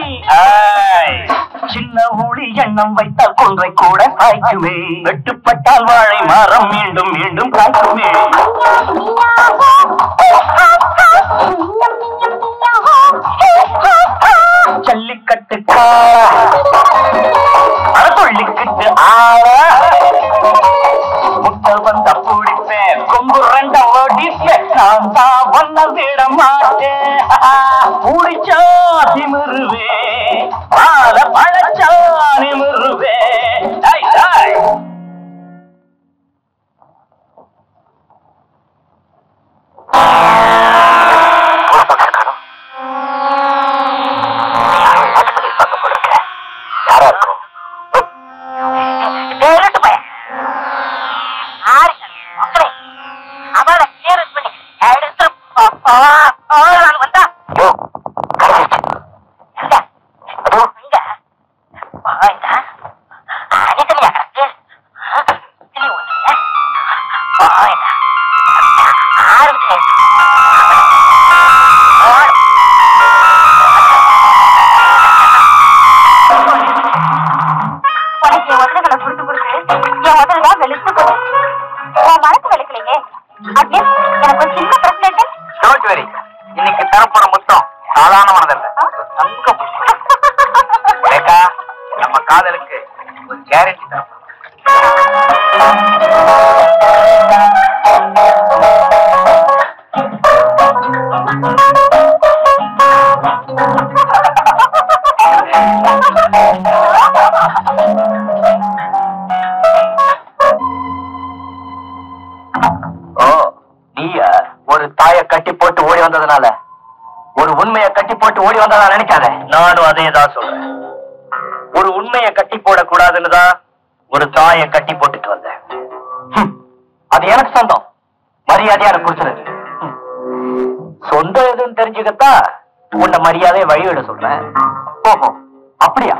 சின்ன ஊழி எண்ணம் வைத்தால் கொன்றை கூட காய்க்குமே வெட்டுப்பட்டால் வாழை மரம் மீண்டும் மீண்டும் காய்க்குமே ஜல்லிக்கட்டு துள்ளிக்கிட்டு முட்டை வந்த பிடிப்பேன் கொம்பு ரெண்ட ஓடிப்பேன் நான் தான் ஒன்ன விட மாட்டேன் குடிச்சா திமிருவே பால பழச்சா நிமிருவே இன்னைக்கு தரப்போற மொத்தம் சாதாரணமானதல்ல. ரேகா, நம்ம காதலுக்கு ஒரு கேரண்டி தரப்போம். நீயா ஒரு தாயை கட்டி போட்டு ஓடி வந்ததுனால ஒரு உண்மையை கட்டி போட்டு ஓடி வந்ததா நினைக்காத. நானும் அதே தான் சொல்றேன். ஒரு உண்மையை கட்டி போடக்கூடாதுன்னு தான் ஒரு தாயை கட்டி போட்டுட்டு வந்தேன். அது எனக்கு சொந்தம், மரியாதையான கொடுத்துருக்கு. சொந்தம் எதுன்னு தெரிஞ்சுக்கத்தா உன்னை மரியாதையை வழிவிட சொல்றேன். ஓஹோ, அப்படியா?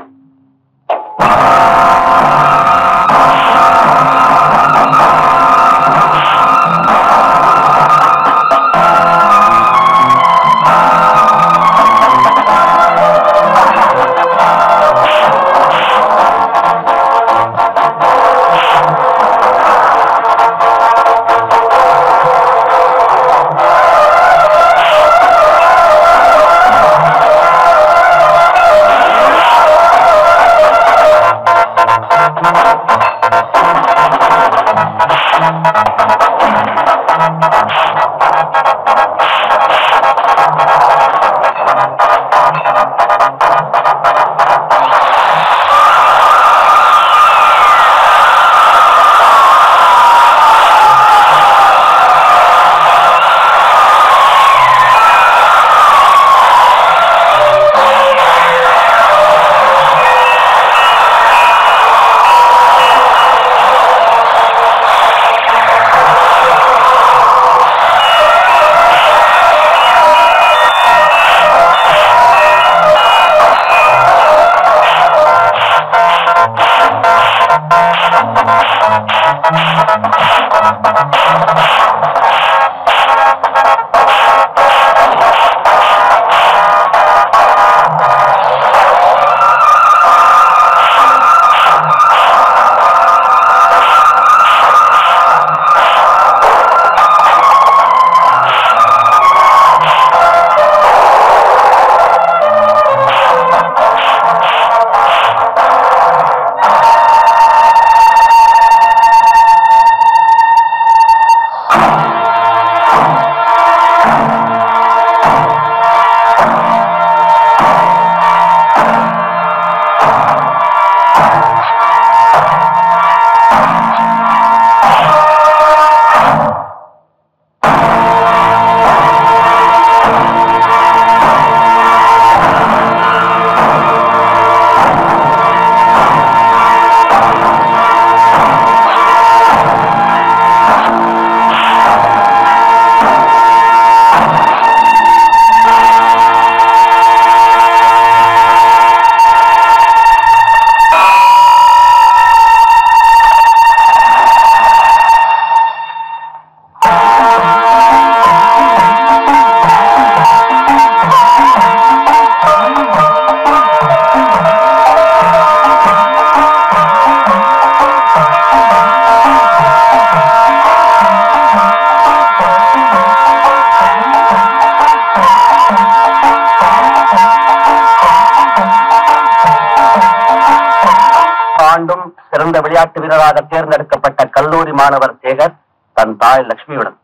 சிறந்த விளையாட்டு வீரராக தேர்ந்தெடுக்கப்பட்ட கல்லூரி மாணவர் சேகர் தன் தாய் லட்சுமியுடன்.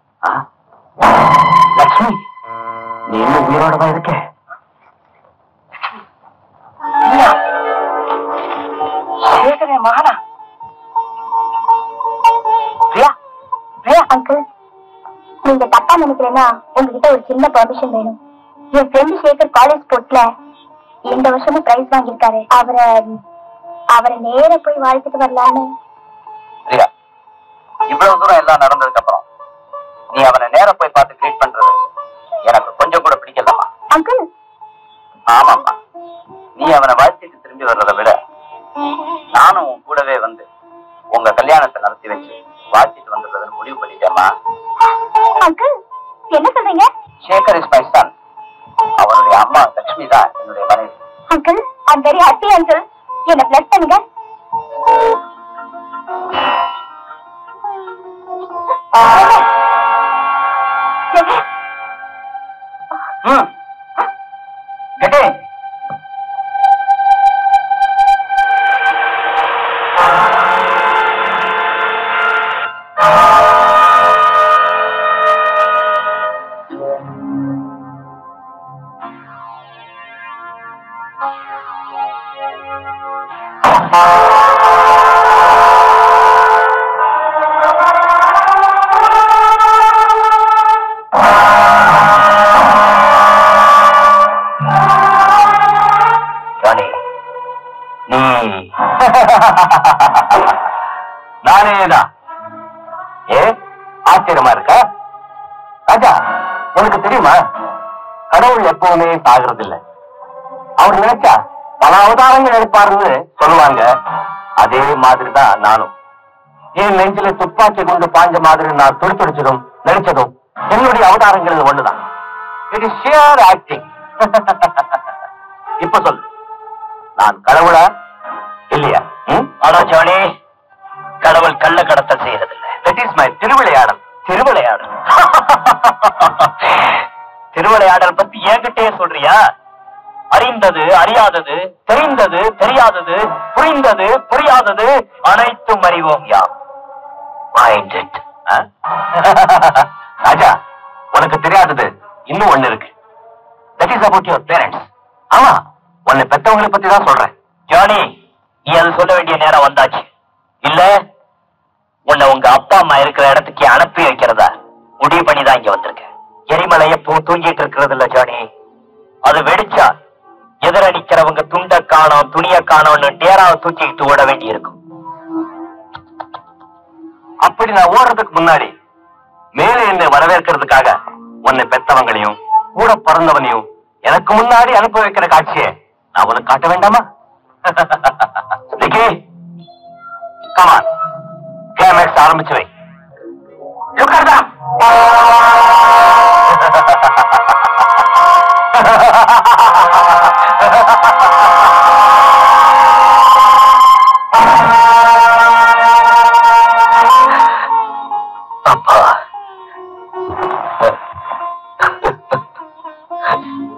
லட்சுமி, நீ இன்னும் உயிரோடவா இருக்க? மகனா அங்கிள், நீங்க தப்பா நினைக்கிறேன்னா உங்ககிட்ட ஒரு சின்ன பெர்மிஷன் வேணும். என் ஃப்ரெண்ட் சேகர் காலேஜ் ஸ்போர்ட்ஸ்ல இந்த வருஷமும் பிரைஸ் வாங்கியிருக்காரு. அவரை நேர போய் வாழ்த்துட்டு வரலான்னு. இவ்வளவு தூரம் எல்லாம் நடந்ததுக்கு அப்புறம் நீ அவனை நேர போய் பார்த்து கிரீட் பண்றது எனக்கு கொஞ்சம் கூட பிடிக்கலமா. அங்கிள். ஆமாம்மா, நீ அவனை வாழ்த்திட்டு திரும்பி வர்றதை விட நானும் உன் கூடவே வந்து உங்க கல்யாணத்தை நடத்தி வச்சு வாழ்த்திட்டு வந்துடுறதுன்னு முடிவு பண்ணிட்டேம்மா. அங்கிள், என்ன சொல்றீங்க? Sekar is my son. அவனுடைய அம்மா லட்சுமி தான் என்னுடைய மனைவி. Uncle, I am very happy uncle. என்ன பிளஸ் பண்ணுங்க. Get in. நானேதான். ஆச்சரியமா இருக்கா ராஜா? உனக்கு தெரியுமா, கடவுள் எப்பவுமே சாகிறது இல்லை. அவர் நினைச்சா பல அவதாரங்கள் எடுப்பாருன்னு சொல்லுவாங்க. அதே மாதிரிதான் நானும். என் நெஞ்சில துப்பாக்கி கொண்டு பாஞ்ச மாதிரி நான் துடிச்சதும் நினைச்சதும் என்னுடைய அவதாரங்கள் ஒண்ணுதான். It is shear acting. இப்ப சொல்லு, நான் கடவுளா இல்லையா? ஆனா ஜானி, கடவுள் கள்ள கடத்தல் செய்யறதில்லை. தட் இஸ் மை திருவிளையாடல். திருவிளையாடல்? திருவிளையாடல் பத்தி என்கிட்டே சொல்றியா? அறிந்தது அறியாதது, தெரிந்தது தெரியாதது, புரிந்தது புரியாதது அனைத்தும் அறிவோம் யாம். ராஜா, உனக்கு தெரியாதது இன்னும் ஒண்ணு இருக்கு. That is about your parents. ஆமா, உன்னை பெற்றவங்களை பத்தி தான் சொல்றேன். ஜானி, நீ அது சொல்ல வேண்டிய நேரம் வந்தாச்சு. இல்ல உன்னை உங்க அப்பா அம்மா இருக்கிற இடத்துக்கு அனுப்பி வைக்கிறதா முடிவு பண்ணிதான் இங்க வந்திருக்க. எரிமலை எப்பவும் தூங்கிட்டு இருக்கிறது இல்ல ஜானி. அது வெடிச்சா எதிரடிக்கிறவங்க துண்ட காணோம் துணிய காணோம்னு டேராவை தூக்கிட்டு ஓட வேண்டி இருக்கும். அப்படி நான் ஓடுறதுக்கு முன்னாடி மேலே என்னை வரவேற்கிறதுக்காக உன்னை பெத்தவங்களையும் கூட பிறந்தவனையும் எனக்கு முன்னாடி அனுப்பி வைக்கிற காட்சியை நான் உனக்கு காட்ட வேண்டாமா? கமான், கிளைமேக்ஸ் ஆரம்பிச்சு வை.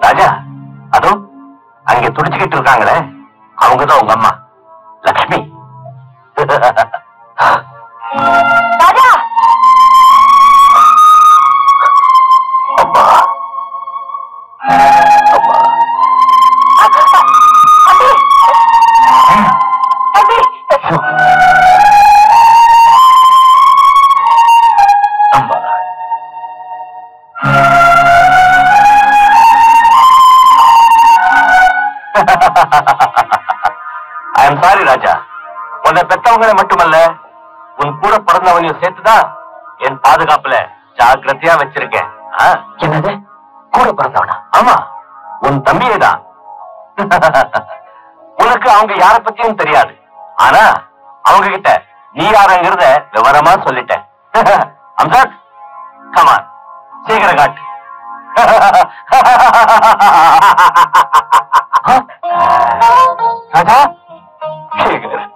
ராஜா, அதோ அங்க துடிச்சுக்கிட்டு இருக்காங்களே, அவங்கதான் உங்க அம்மா லக்ஷ்மி. ராஜா, அம்மா அம்மா அம்மா. ஐ எம் சாரி ராஜா. உன்னை பெற்றவங்களை மட்டுமல்ல, உன் கூட பிறந்தவனையும் சேர்த்துதான் என் பாதுகாப்புல ஜாக்கிரதையா வச்சிருக்கேன். என்னது, கூட பிறந்தவனா? ஆமா, உன் தம்பியே தான். உனக்கு அவங்க யார பத்தியும் தெரியாது. ஆனா அவங்க கிட்ட நீ யாருங்கிறத விவரமா சொல்லிட்டேன். அம்சாத், கமான், சீக்கிரம் காட்டு. ராஜா, சீக்கிரம்.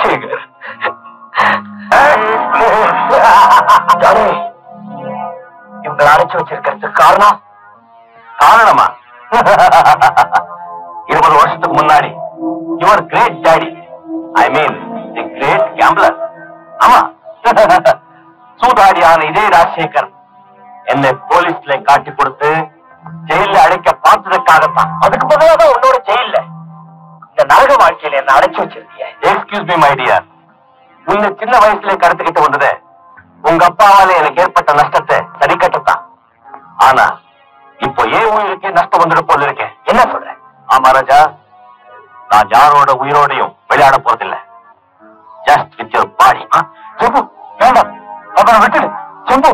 சீக்கிரம். இவங்களை அடைச்சு வச்சிருக்கிறதுக்கு காரணம்? காரணமா? 20 வருஷத்துக்கு முன்னாடி your great daddy, I mean the great gambler, ஆமா, சூதாடியான இதே ராஜசேகர் என்னை போலீஸ்ல காட்டி கொடுத்து ஜெயில அடைக்க பார்த்ததுக்காகத்தான். அதுக்கு பதிலாக உன்னோட ஜெயில இந்த நரக வாழ்க்கையில என்ன அடைச்சு வச்சிருக்கிய. எக்ஸ்கியூஸ் மீ மை டியர், உன்னை சின்ன வயசுல கடத்திக்கிட்டு வந்தது உங்க அப்பாவால எனக்கு ஏற்பட்ட நஷ்டத்தை சரி கட்டத்தான். ஆனா இப்போ ஏன் உயிருக்கு நஷ்டம் வந்துட போல இருக்கேன். என்ன சொல்ற? ஆமா ராஜா, நான் யாரோட உயிரோடையும் விளையாட போறதில்லை. Just with your body. செம்பு, வேண்டாம், அப்புறம் விட்டுடு. செம்பு.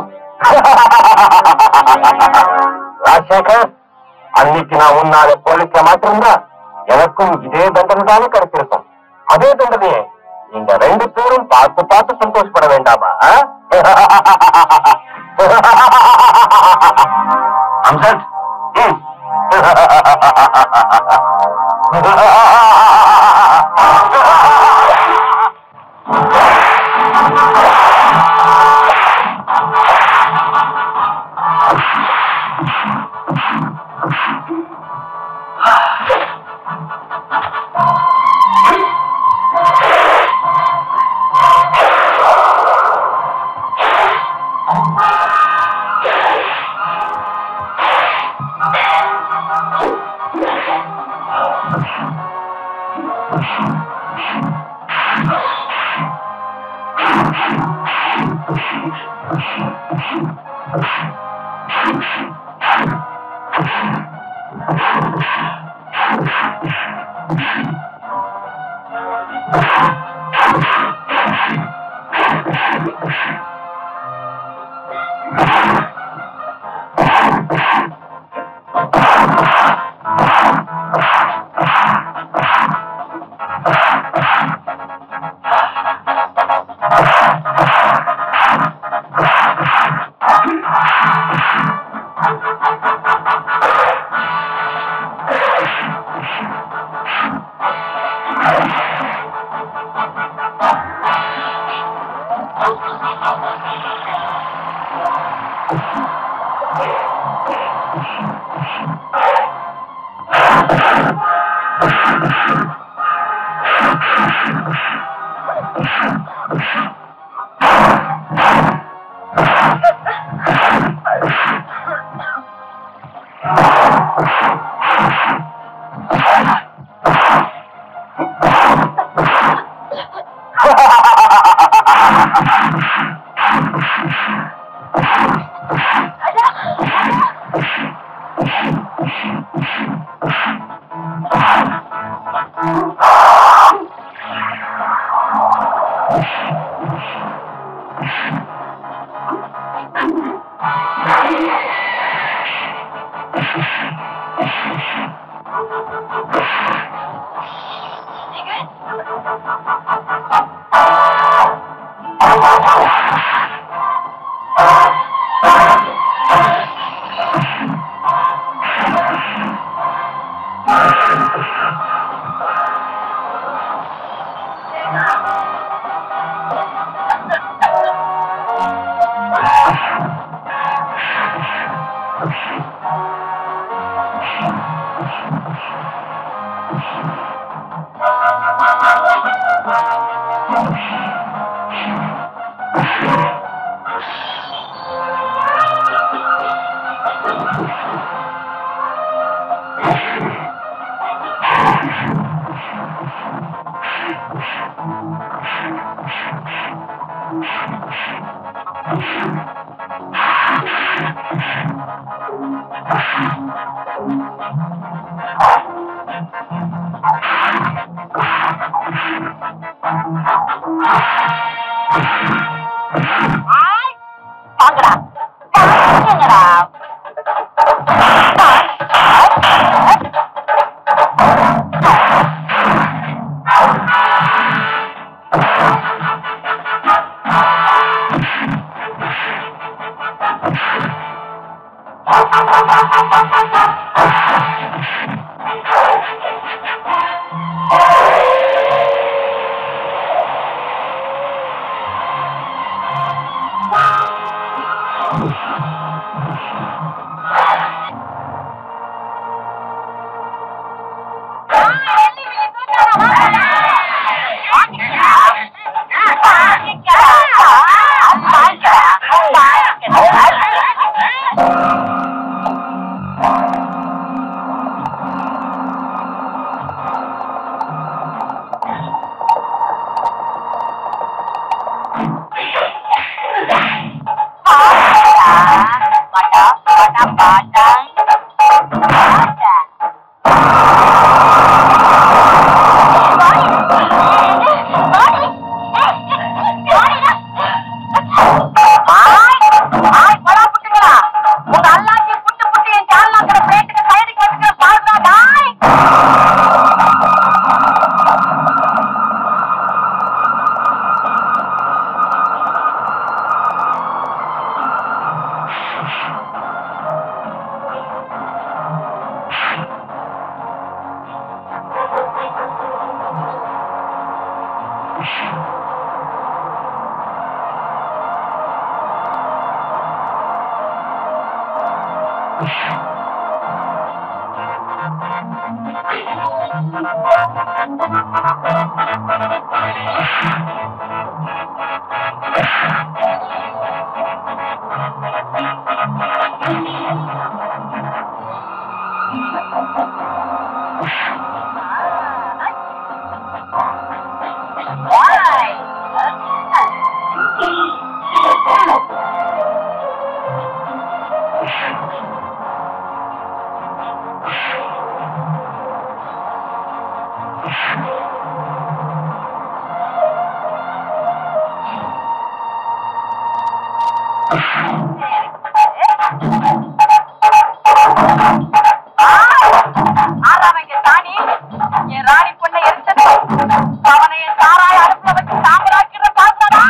ராஜசேகர், அன்னைக்கு நான் உன்னால போலீஸ்ல மாட்டிருந்தா எனக்கும் இதே தண்டனை தானே கிடைச்சிருக்கும். அதே தண்டனையே நீங்க 2 பேரும் பார்த்து பார்த்து சந்தோஷப்பட வேண்டாமா? அம்சத், ஆறாவங்க தானி என் ராணி பொண்ணை எரிச்சது அவனை என் தாராய அடுப்புல வச்சு சாம்பலாக்கிற பாத்திரா.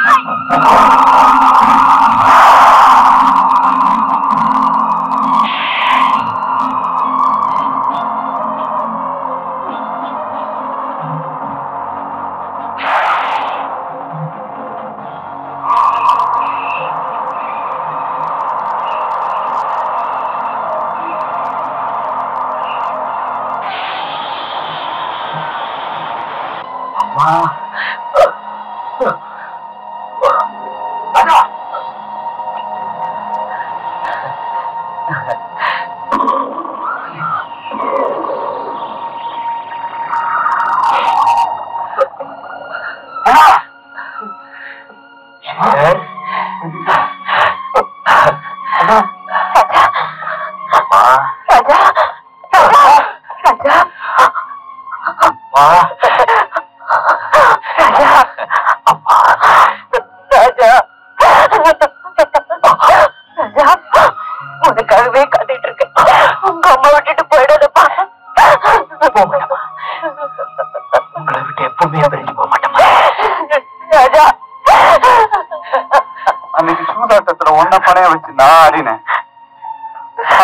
உனக்காகவே காத்துட்டு இருக்கேன். உங்க அம்மா விட்டுட்டு போயிடாதப்பா. உங்களை விட்டு எப்பவுமே பிரிஞ்சு போக மாட்டேன் ராஜா. அன்னைக்கு சூதாட்டத்துல ஒன்ன பணைய வச்சு நான் ஆடினேன்.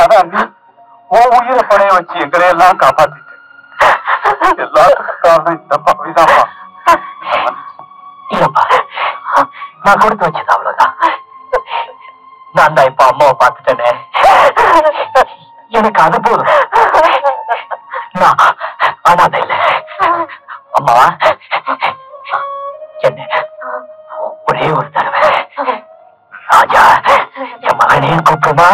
அதான் நீ உன் உயிரை பணைய வச்சு எங்களையெல்லாம் காப்பாத்திட்டேன். எல்லாத்துக்கும் காரணம் இந்த பாவிதாப்பா. இல்லப்பா, நான் கொடுத்து வச்சது அவ்வளவுதான். நான் தான் இப்ப அம்மாவை பார்த்துட்டேனே, எனக்கு அது போதும். நான் அனாதை இல்லை. அம்மாவா, என்ன ஒரே ஒரு தடவை ராஜா என் மகனே கூப்பிடுமா?